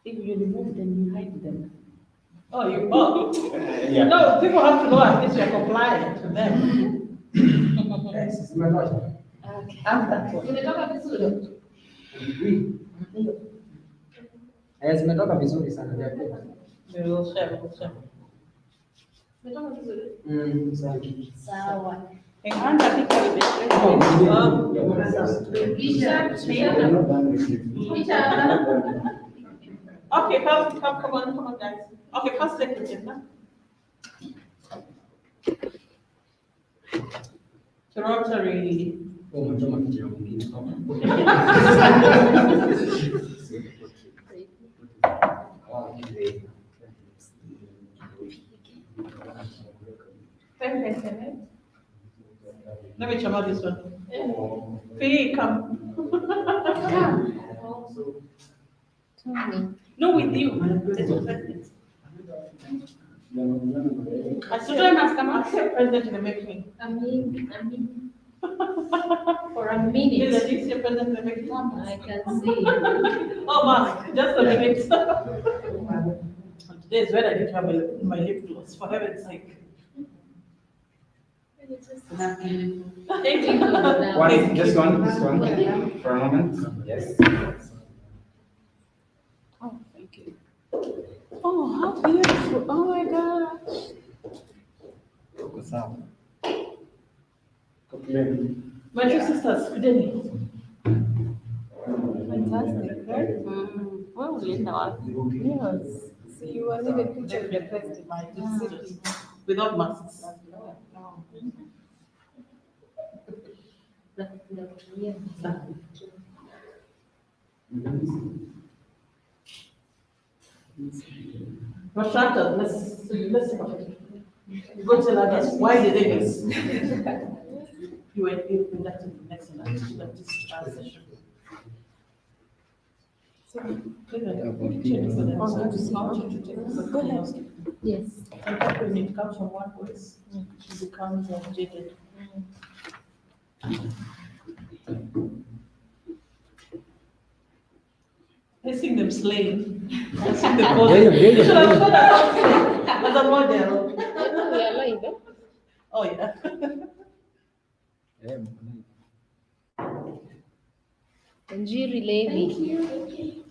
If you remove them, you hide them. Oh, you, Yeah. No, people have to know at least you're compliant to them. Yes, it's my lawyer. After one. Umetoka vizuri? Zimetoka vizuri sana. they are good. We will share, we will share. Umetoka vizuri? Asante. Sawa. And I think I okay, come on, guys. Okay, first take agenda. Rotary. Oh, umechoma kitu mwingine. Let me chama this one. Fee, come. Tony. No, with you. I still must come up here, President in the making. I mean, for a Is minute. that this your President in the making? I can see. Oh, Mark, just a minute. Today is when I didn't have my lip gloss, for heaven's sake. Thank you for that. One, just one, for a moment. Yes. Oh, thank you. Oh, how beautiful. Oh my gosh. Uko sawa. My two sisters, good day. Fantastic, right? Well, yes. So you were even pictured the president. Without masks. Rashata, let's go tell others, why did they miss? You were inducted in the next session. Go ahead. Yes. Sometimes when it comes from one voice, it becomes jaded. I see them slaying. I see them causing. You should have shown us as a model. We are live, eh? Oh, yeah. Wanjiri Levy.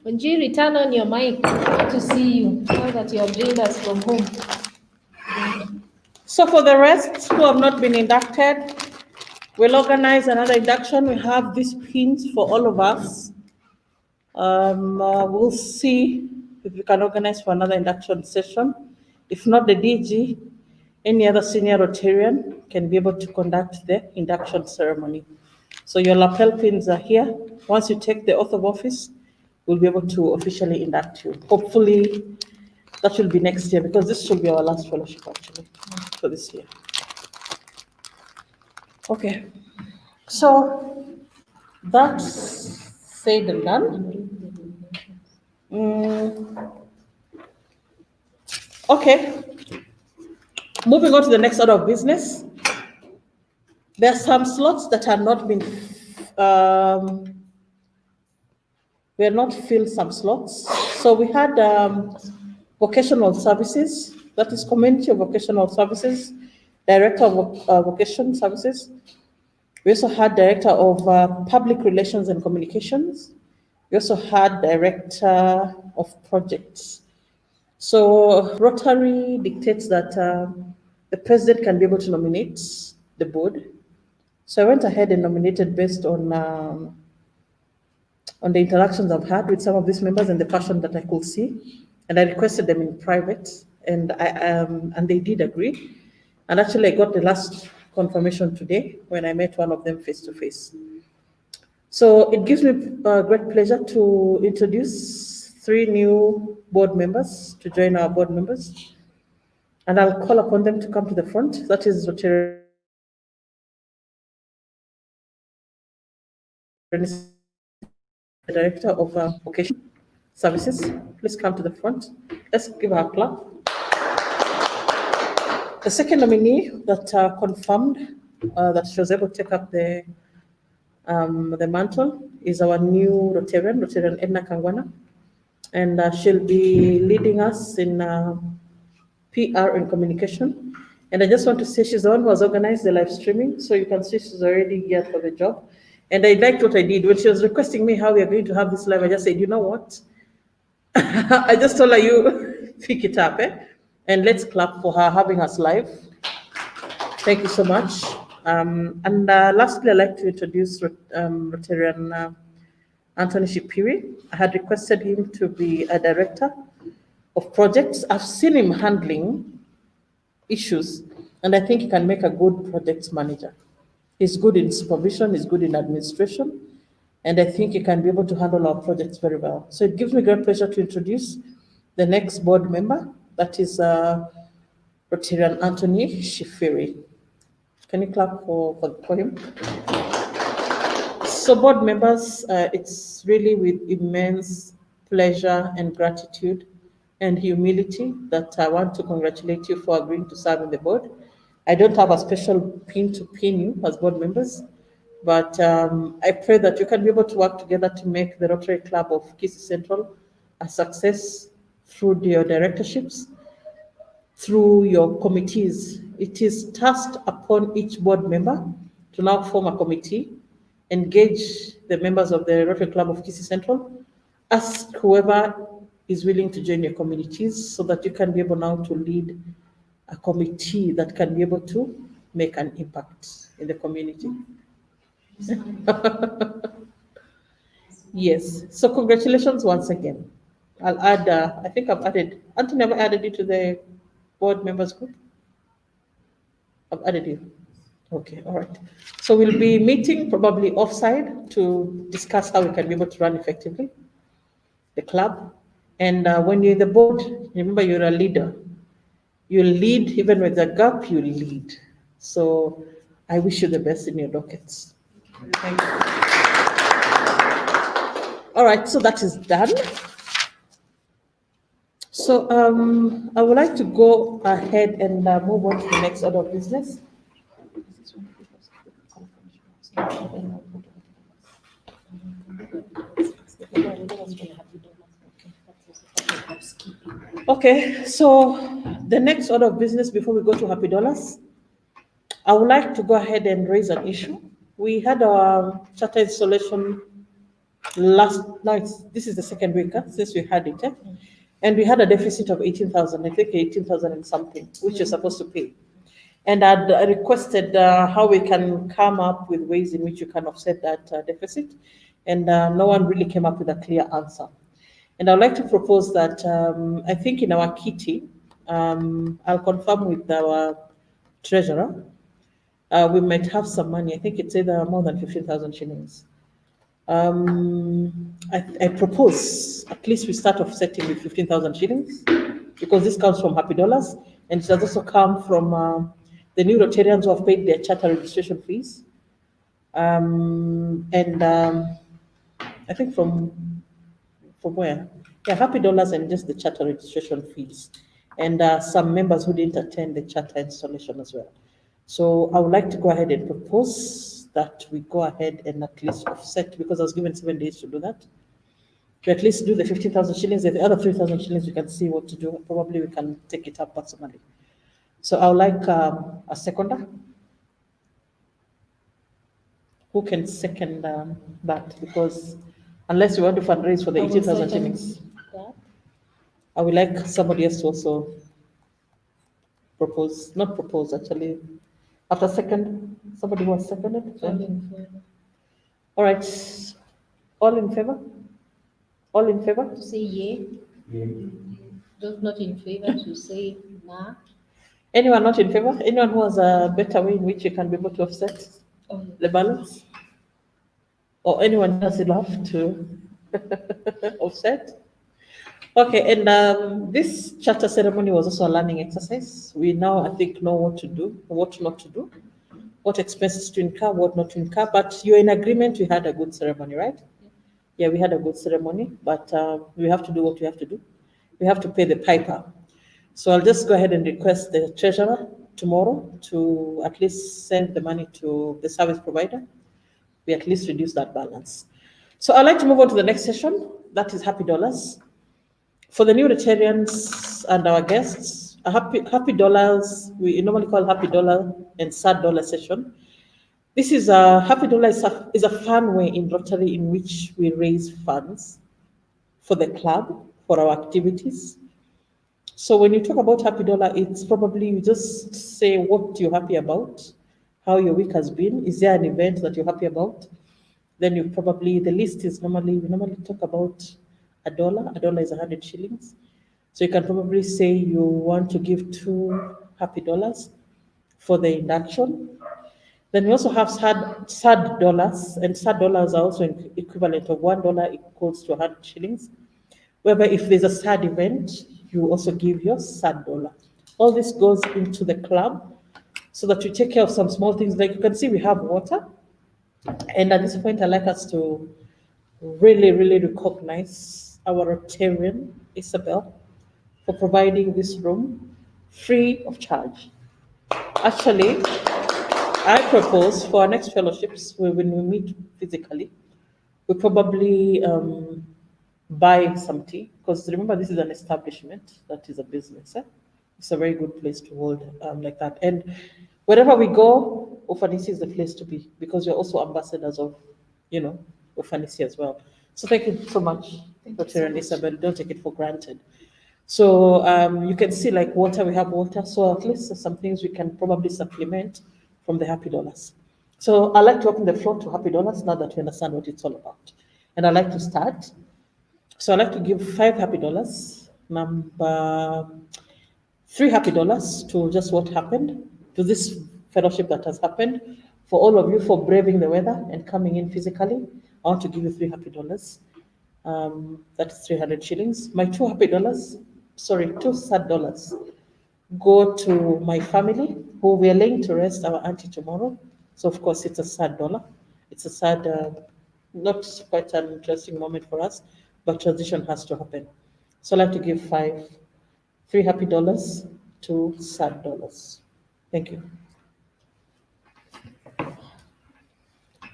Wanjiri, turn on your mic. I want to see you now that you have joined us from home. So for the rest who have not been inducted, we'll organize another induction. We have these pins for all of us. We'll see if we can organize for another induction session. If not, the DG, any other senior Rotarian can be able to conduct the induction ceremony. So your lapel pins are here. Once you take the oath of office, we'll be able to officially induct you. Hopefully, that will be next year because this should be our last fellowship actually for this year. Okay, so that's said and done. Okay, moving on to the next order of business. There are some slots that have not been, we have not filled some slots. So we had vocational services, that is Community of Vocational Services, Director of Vocation Services. We also had Director of Public Relations and Communications. We also had Director of Projects. So Rotary dictates that the President can be able to nominate the board. So I went ahead and nominated based on the interactions I've had with some of these members and the passion that I could see. And I requested them in private, and they did agree. And actually, I got the last confirmation today when I met one of them face to face. So it gives me great pleasure to introduce 3 new board members to join our board members. And I'll call upon them to come to the front. That is Rotary Director of Vocation Services. Please come to the front. Let's give her a clap. The second nominee that confirmed that she was able to take up the mantle is our new Rotarian Edna Kangwana, and she'll be leading us in PR and communication. And I just want to say she's the one who has organized the live streaming, so you can see she's already geared for the job. And I liked what I did. When she was requesting me how we are going to have this live, I just said, you know what? I just told her, you pick it up, and let's clap for her having us live. Thank you so much. And lastly, I'd like to introduce Rotarian Anthony Shipiri. I had requested him to be a director of projects. I've seen him handling issues, and I think he can make a good project manager. He's good in supervision, he's good in administration, and I think he can be able to handle our projects very well. So it gives me great pleasure to introduce the next board member, that is Rotarian Anthony Shifiri. Can you clap for him? So board members, it's really with immense pleasure and gratitude and humility that I want to congratulate you for agreeing to serve on the board. I don't have a special pin to pin you as board members, but I pray that you can be able to work together to make the Rotary Club of Kisii Central a success through your directorships, through your committees. It is tasked upon each board member to now form a committee, engage the members of the Rotary Club of Kisii Central, ask whoever is willing to join your communities so that you can be able now to lead a committee that can be able to make an impact in the community. Yes, so congratulations once again. I'll add, I think I've added, Anthony, have I added you to the board members group? I've added you. Okay, all right. So we'll be meeting probably offside to discuss how we can be able to run effectively the club. And when you're in the board, remember you're a leader. You lead, even with a gap, you lead. So I wish you the best in your dockets. Thank you. All right, so that is done. So I would like to go ahead and move on to the next order of business. Okay, so the next order of business before we go to Happy Dollars, I would like to go ahead and raise an issue. We had our charter installation this is the second week since we had it, and we had a deficit of 18,000, I think 18,000 and something, which you're supposed to pay. And I requested how we can come up with ways in which you can offset that deficit, and no one really came up with a clear answer. And I'd like to propose that I think in our kitty, I'll confirm with our treasurer, we might have some money. I think it's either more than 15,000 shillings. I propose at least we start offsetting with 15,000 shillings, because this comes from Happy Dollars, and it has also come from the new Rotarians who have paid their charter registration fees. And I think from where? Yeah, Happy Dollars and just the charter registration fees. And some members who didn't attend the charter installation as well. So I would like to go ahead and propose that we go ahead and at least offset, because I was given 7 days to do that. To at least do the 15,000 shillings, and the other 3,000 shillings, we can see what to do. Probably we can take it up personally. So I would like a seconder. Who can second that? Because unless you want to fundraise for the 18,000 shillings, I would like somebody else to also propose, not propose actually. After second, somebody who has seconded? All in favor. All right. All in favor? All in favor? To say yea. Those not in favor to say nah. Anyone not in favor? Anyone who has a better way in which you can be able to offset the balance? Or anyone does enough to offset? Okay, and this charter ceremony was also a learning exercise. We now, I think, know what to do, what not to do, what expenses to incur, what not to incur. But you're in agreement, we had a good ceremony, right? Yeah, we had a good ceremony, but we have to do what we have to do. We have to pay the piper. So I'll just go ahead and request the treasurer tomorrow to at least send the money to the service provider. We at least reduce that balance. So I'd like to move on to the next session. That is Happy Dollars. For the new Rotarians and our guests, a Happy Dollars, we normally call Happy Dollar and Sad Dollar session. This is a Happy Dollar is a fun way in Rotary in which we raise funds for the club, for our activities. So when you talk about Happy Dollar, it's probably you just say what you're happy about, how your week has been. Is there an event that you're happy about? Then you probably the list is we normally talk about a dollar. A dollar is 100 shillings. So you can probably say you want to give $2 happy for the induction. Then we also have sad dollars, and sad dollars are also equivalent of $1 equals to 100 shillings. Whereby if there's a sad event, you also give your sad dollar. All this goes into the club so that you take care of some small things. Like you can see, we have water. And at this point, I'd like us to really, really recognize our Rotarian, Isabel, for providing this room free of charge. Actually, I propose for our next fellowships, when we meet physically, we probably buy some tea, because remember, this is an establishment that is a business. It's a very good place to hold like that. And wherever we go, Ufanisi is the place to be, because we're also ambassadors of, Ufanisi as well. So thank you so much, Dr. and Isabel. Don't take it for granted. So you can see, like water, we have water. So at least some things we can probably supplement from the Happy Dollars. So I'd like to open the floor to Happy Dollars now that we understand what it's all about. And I'd like to start. So I'd like to give $5 happy. Number $3 happy to just what happened, to this fellowship that has happened. For all of you for braving the weather and coming in physically, I want to give you $3 happy. That's 300 shillings. My two sad dollars go to my family who we are laying to rest our auntie tomorrow. So of course it's a sad dollar. It's a sad, not quite an interesting moment for us, but transition has to happen. So I'd like to give $3 happy to sad dollars. Thank you.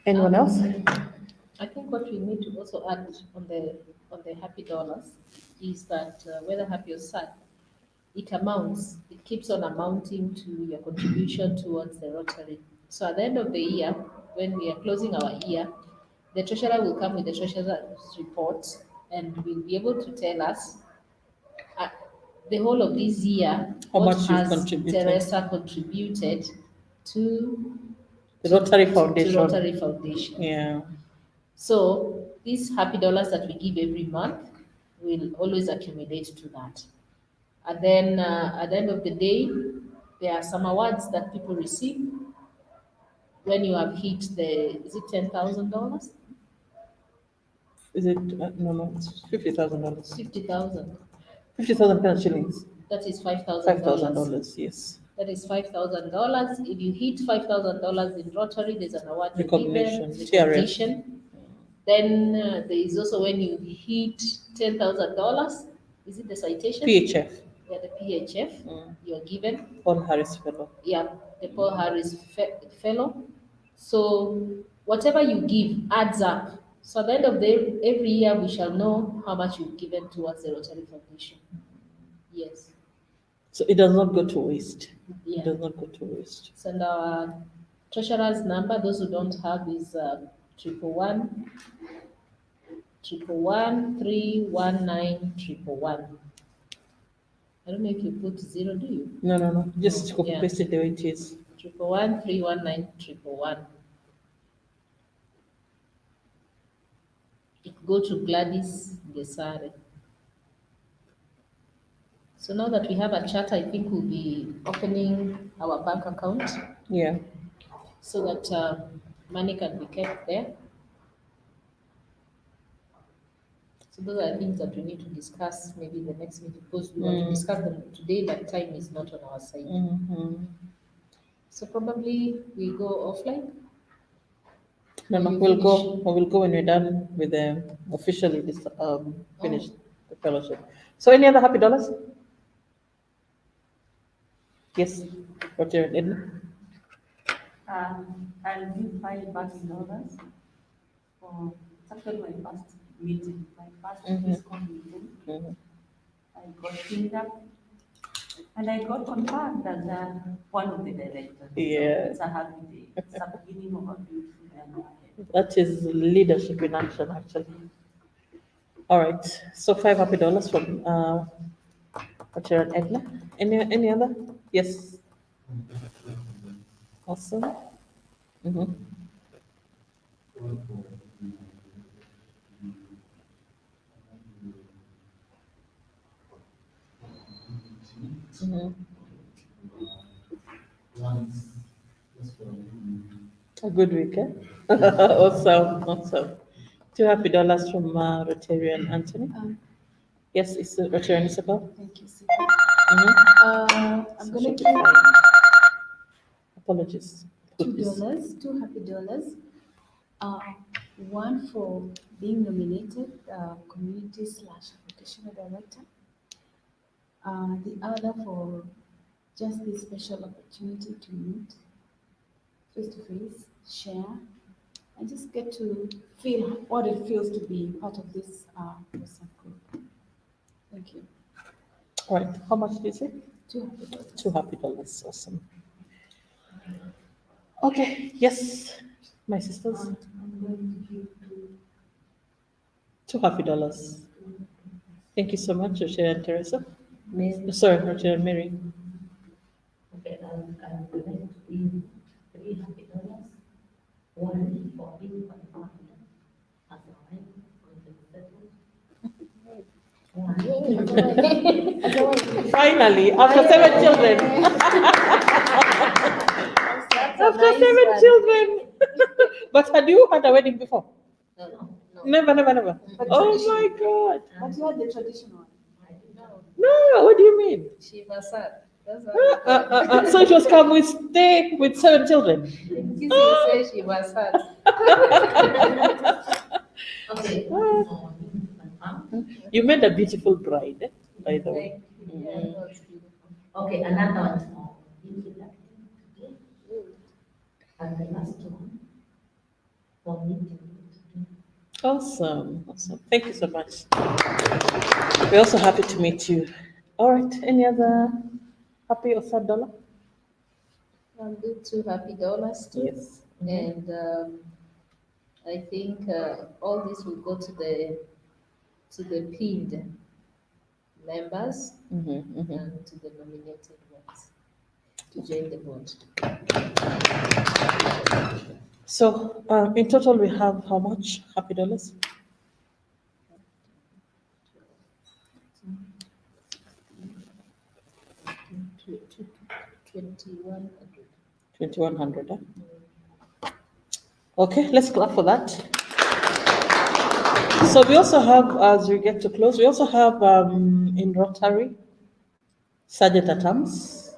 Anyone else? I think what we need to also add on the happy dollars is that whether happy or sad, it keeps on amounting to your contribution towards the Rotary. So at the end of the year, when we are closing our year, the treasurer will come with the treasurer's report and will be able to tell us uh, the whole of this year How what much you've has contributed. Teresa contributed to The Rotary to Foundation. Rotary Foundation. Yeah. So these happy dollars that we give every month will always accumulate to that. And then at the end of the day, there are some awards that people receive when you have hit is it $10,000? Is it? No, it's $50,000. 50,000. 50,000 shillings. That is $5,000. $5,000. Yes. That is $5,000. If you hit $5,000 in Rotary, there's an award you're Recognition, given, TRF. recognition. Then there is also when you hit $10,000, is it the citation? PHF. Yeah, the PHF you're given. Paul Harris Fellow. Yeah, the Paul Harris Fellow. So whatever you give adds up. So at the end of every year, we shall know how much you've given towards the Rotary Foundation. Yes. So it does not go to waste. Yeah. It does not go to waste. So and our treasurer's number, those who don't have, is 111 319 111. I don't know if you put zero, do you? No. Just copy Yeah. paste it the way it is. 111 319 111. It go to Gladys Gesare. So now that we have a charter, I think we'll be opening our bank account Yeah. so that money can be kept there. So those are things that we need to discuss maybe in the next meeting, because we want to discuss them today, but time is not on our side. So probably we go offline. No, You we'll go. finish? We'll go when we're done with the officially finish the fellowship. So any other happy dollars? Yes, Dr. Edna. I'll give $5 for, it's actually my first meeting, my first fiscal meeting. I got cleaned up. And I got confirmed as one of the directors. Yeah. So it's a happy day. It's a beginning of a beautiful day. That is leadership in action, actually. All right. So $5 from Rotary and Edna. Any other? Yes. Awesome. Mm-hmm. Mm-hmm. A good weekend. Awesome. Awesome. $2 from Rotarian Anthony. Yes, it's Rotarian Isabel. Thank you, Sita. Mm-hmm. I'm So gonna should be give fine. Apologies. $2, $2 happy. One for being nominated community/vocational director. The other for just this special opportunity to meet face to face, share, and just get to feel what it feels to be part of this awesome group. Thank you. All right. How much did you say? $2. $2. Awesome. Okay. Yes, my sisters. $2. Thank you so much, Rochelle and Teresa. Sorry, Rochelle and Mary. Okay, I'm going to give $300. One for being confirmed as a wife on the settled. Finally, after 7 children. After 7 children. But had you had a wedding before? No. Never. But Oh traditional. my God. But you had the traditional one. No, what do you mean? She was sad. That's what So it was come with stay with 7 children. Kissy said she was sad. Okay. You made a beautiful bride, by the way. Thank you. Yeah, that was beautiful. Okay, another one for and the last one for meeting. Awesome. Thank you so much. We're also happy to meet you. All right. Any other happy or sad dollar? I'll do $2 happy too. Yes. And I think all this will go to the pinned members and to the nominated ones to join the board. So in total, we have how much happy dollars? $2,100. 2,100. Okay, let's clap for that. So we also have, as we get to close, we also have in Rotary sergeant at arms.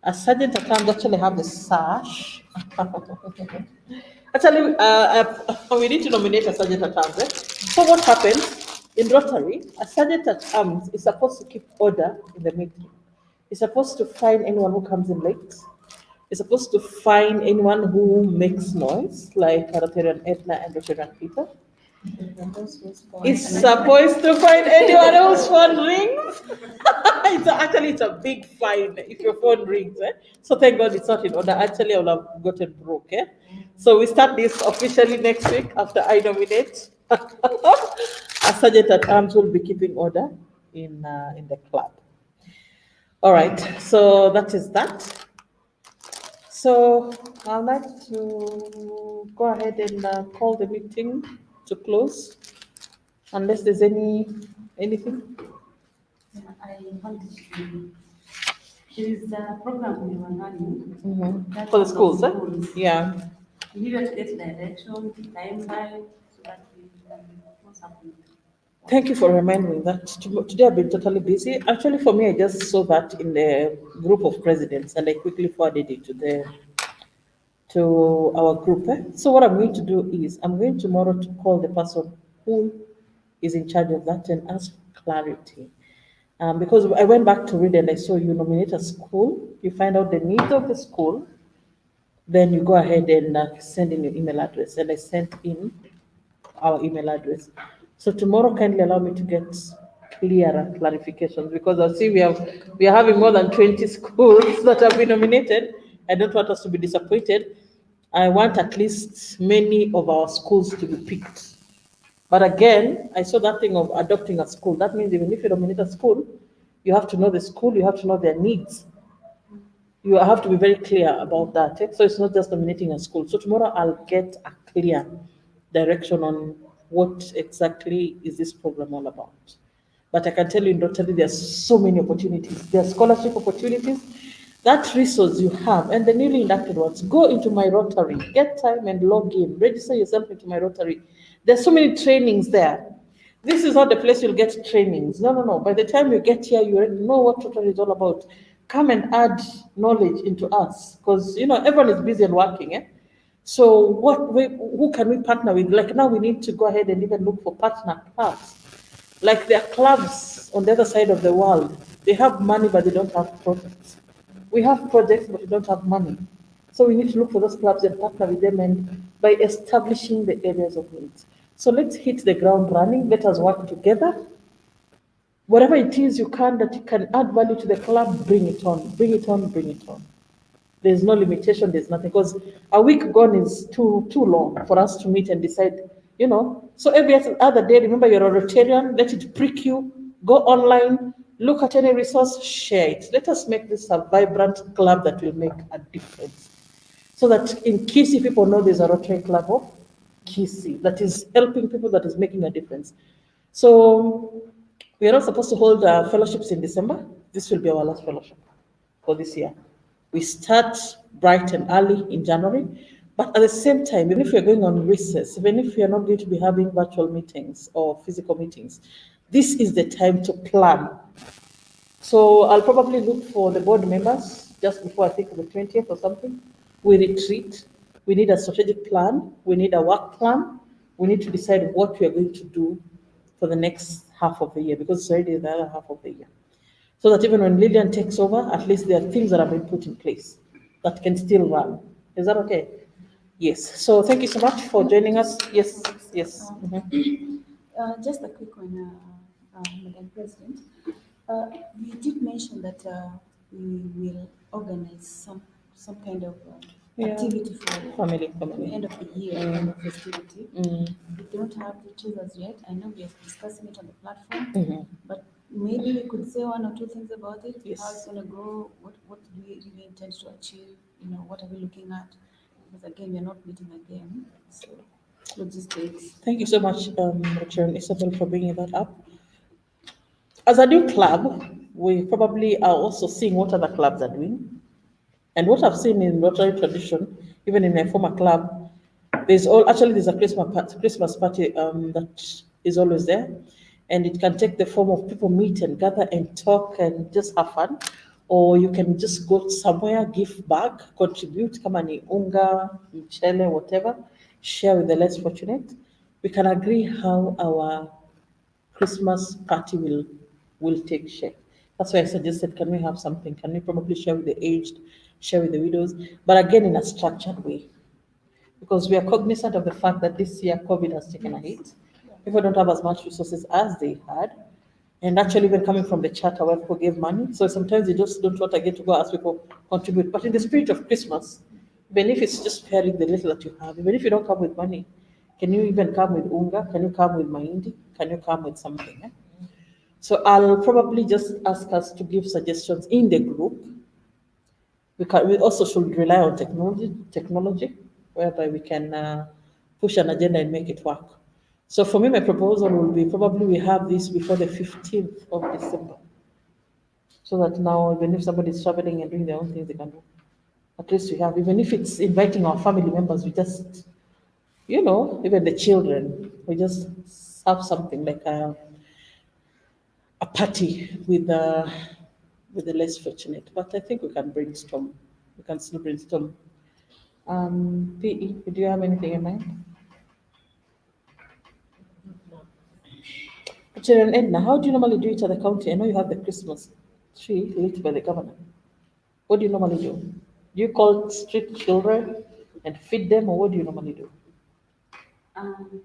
A sergeant at arms actually have the sash. Actually, we need to nominate a sergeant at arms. So what happens in Rotary? A sergeant at arms is supposed to keep order in the meeting. He's supposed to fine anyone who comes in late. He's supposed to fine anyone who makes noise, like Rotarian Edna and Rotarian Peter. It's supposed to fine anyone whose phone rings. It's a big fine if your phone rings. So thank God it's not in order. Actually, I would have gotten broke. So we start this officially next week after I nominate. A sergeant at arms will be keeping order in the club. All right, so that is that. So I'd like to go ahead and call the meeting to close, unless there's anything. I wanted to. There is a program we were running. That For the was of schools, Yeah. We needed to get direction, timeline, so that we can know something. Thank you for reminding me that today I've been totally busy. Actually, for me, I just saw that in the group of presidents, and I quickly forwarded it to our group. So what I'm going to do is I'm going tomorrow to call the person who is in charge of that and ask for clarity. Because I went back to read and I saw you nominate a school, you find out the needs of the school, then you go ahead and send in your email address. And I sent in our email address. So tomorrow, kindly allow me to get clearer clarifications, because I see we are having more than 20 schools that have been nominated. I don't want us to be disappointed. I want at least many of our schools to be picked. But again, I saw that thing of adopting a school. That means even if you nominate a school, you have to know the school, you have to know their needs. You have to be very clear about that. So it's not just nominating a school. So tomorrow I'll get a clear direction on what exactly is this program all about. But I can tell you in Rotary, there's so many opportunities. There are scholarship opportunities. That resource you have, and the newly inducted ones, go into my Rotary, get time and log in, register yourself into my Rotary. There's so many trainings there. This is not the place you'll get trainings. No, no, no. By the time you get here, you already know what Rotary is all about. Come and add knowledge into us, because everyone is busy and working. So who can we partner with? Like now, we need to go ahead and even look for partner clubs. Like there are clubs on the other side of the world. They have money, but they don't have projects. We have projects, but we don't have money. So we need to look for those clubs and partner with them, and by establishing the areas of needs. So let's hit the ground running. Let us work together. Whatever it is you can that you can add value to the club, bring it on, bring it on, bring it on. There's no limitation, there's nothing. Because a week gone is too long for us to meet and decide. So every other day, remember you're a Rotarian, let it prick you, go online, look at any resource, share it. Let us make this a vibrant club that will make a difference. So that in Kisii, people know there's a Rotary Club of Kisii that is helping people, that is making a difference. So we are not supposed to hold fellowships in December. This will be our last fellowship for this year. We start bright and early in January, but at the same time, even if you're going on recess, even if you're not going to be having virtual meetings or physical meetings, this is the time to plan. So I'll probably look for the board members just before I think the 20th or something. We retreat. We need a strategic plan. We need a work plan. We need to decide what we are going to do for the next half of the year, because it's already the other half of the year. So that even when Lillian takes over, at least there are things that have been put in place that can still run. Is that okay? Yes. So thank you so much for joining us. Yes, yes. Just a quick one, Madam President. We did mention that we will organize some kind of Yeah. activity for Family. the end of the year, kind of festivity. We don't have the triggers yet. I know we are discussing it on the platform, but maybe we could say one or two things about it. Yes. How it's going to go. What do we really intend to achieve? What are we looking at? Because again, we are not meeting again, so logistics. Thank you so much, Richard and Isabel, for bringing that up. As a new club, we probably are also seeing what other clubs are doing. And what I've seen in Rotary tradition, even in my former club, there's a Christmas party that is always there, and it can take the form of people meet and gather and talk and just have fun, or you can just go somewhere, give back, contribute, kama ni unga, mchele, whatever, share with the less fortunate. We can agree how our Christmas party will take shape. That's why I suggested, can we have something? Can we probably share with the aged, share with the widows, but again in a structured way, because we are cognizant of the fact that this year COVID has taken a hit. People don't have as much resources as they had, and actually even coming from the charter where people gave money, so sometimes you just don't want again to go ask people contribute. But in the spirit of Christmas, even if it's just sharing the little that you have, even if you don't come with money, can you even come with unga? Can you come with mahindi? Can you come with something? So I'll probably just ask us to give suggestions in the group. We also should rely on technology, whereby we can push an agenda and make it work. So for me, my proposal will be probably we have this before the 15th of December, so that now even if somebody is traveling and doing their own things, they can do. At least we have, even if it's inviting our family members, we just, even the children, we just have something like a party with the less fortunate. But I think we can brainstorm. We can still brainstorm. PE, do you have anything in mind? Children, Edna, how do you normally do it at the county? I know you have the Christmas tree lit by the governor. What do you normally do? Do you call street children and feed them, or what do you normally do? Um,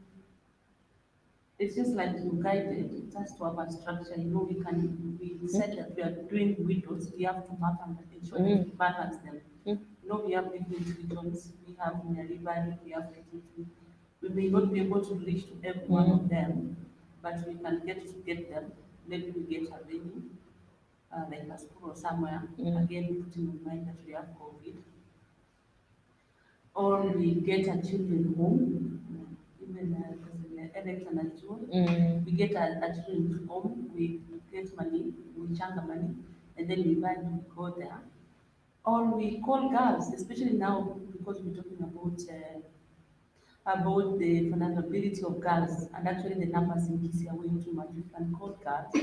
It's just like you guided, it has to have a structure, we said that we are doing widows, we have to map and ensure that we balance them. We have different regions, we have Nyaribari, we have Kitutu. We may not be able to reach to every one of them, but we can get them. Maybe we get a venue, like a school or somewhere, again, putting in mind that we have COVID. Or we get a children home, even we get a children's home, we get money, we changa money, and then we buy and we go there. Or we call girls, especially now because we're talking about the vulnerability of girls, and actually the numbers in Kisii are way too much. We can call girls,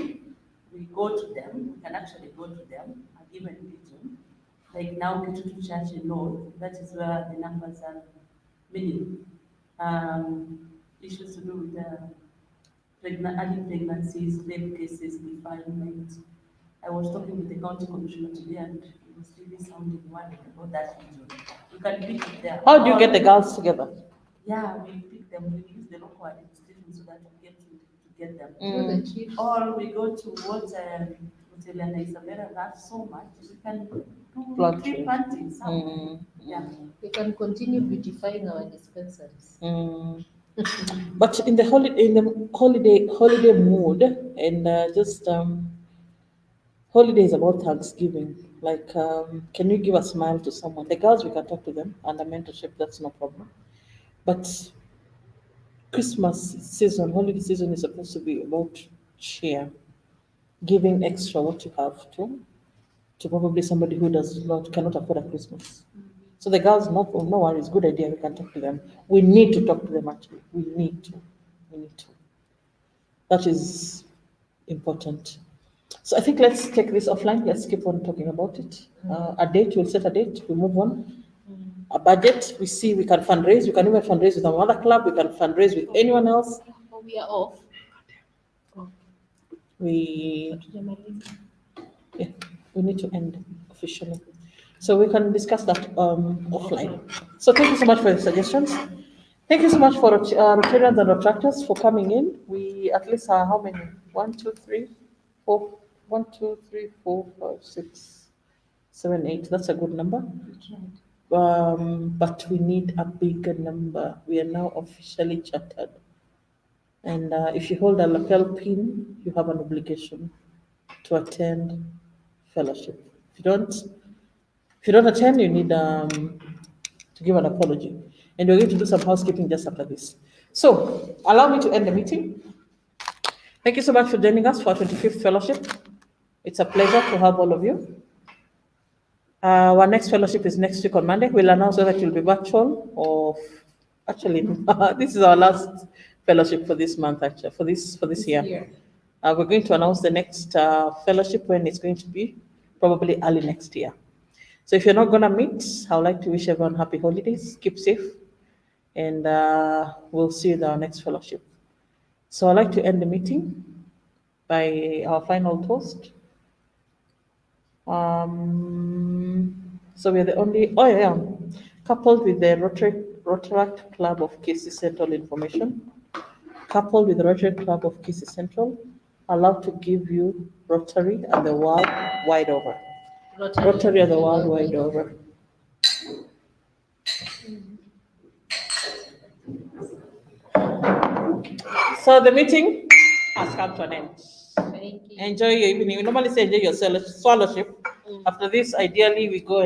we go to them, we can actually go to them, a given region. Like now, Kitutu Church in North, that is where the numbers are many. Issues to do with early pregnancies, rape cases, defilement. I was talking with the county commissioner today, and he was really sounding worried about that region. You can pick it there. How do you get the girls together? Yeah, we pick them, we use the local administration so that we get them. Through the chiefs. Or we go to what Hotel Isabella loves so much, we can do Plant tree trees. planting, something. Yeah. We can continue beautifying our dispensaries. But in the holiday mood, and holiday is about Thanksgiving. Like, can you give a smile to someone? The girls, we can talk to them under mentorship. That's no problem. But Christmas season, holiday season is supposed to be about share, giving extra what you have to probably somebody who cannot afford a Christmas. So the girls, no worries, good idea. We can talk to them. We need to talk to them actually. We need to. That is important. So I think let's take this offline. Let's keep on talking about it. A date, we'll set a date. We move on. A budget. We see we can fundraise. We can even fundraise with another club. We can fundraise with anyone else. Oh, we are off. We need to end officially. So we can discuss that offline. So thank you so much for the suggestions. Thank you so much for Rotarians and Retractors for coming in. We at least are how many? 1, 2, 3, 4. 1, 2, 3, 4, 5, 6, 7, 8. That's a good number. But we need a bigger number. We are now officially chartered. And if you hold a lapel pin, you have an obligation to attend fellowship. If you don't attend, you need to give an apology. And we're going to do some housekeeping just after this. So allow me to end the meeting. Thank you so much for joining us for our 25th fellowship. It's a pleasure to have all of you. Our next fellowship is next week on Monday. We'll announce whether it will be virtual or actually this is our last fellowship for this month, actually, for this year. We're going to announce the next fellowship when it's going to be, probably early next year. So if you're not going to meet, I would like to wish everyone happy holidays, keep safe, and we'll see you in our next fellowship. So I'd like to end the meeting by our final toast. So we're the only, coupled with the Rotary Club of Kisii Central information, coupled with the Rotary Club of Kisii Central, allowed to give you Rotary and the world wide over. Rotary and the world wide over. So the meeting has come to an end. Thank you. Enjoy your evening. We normally say enjoy your fellowship. After this, ideally, we go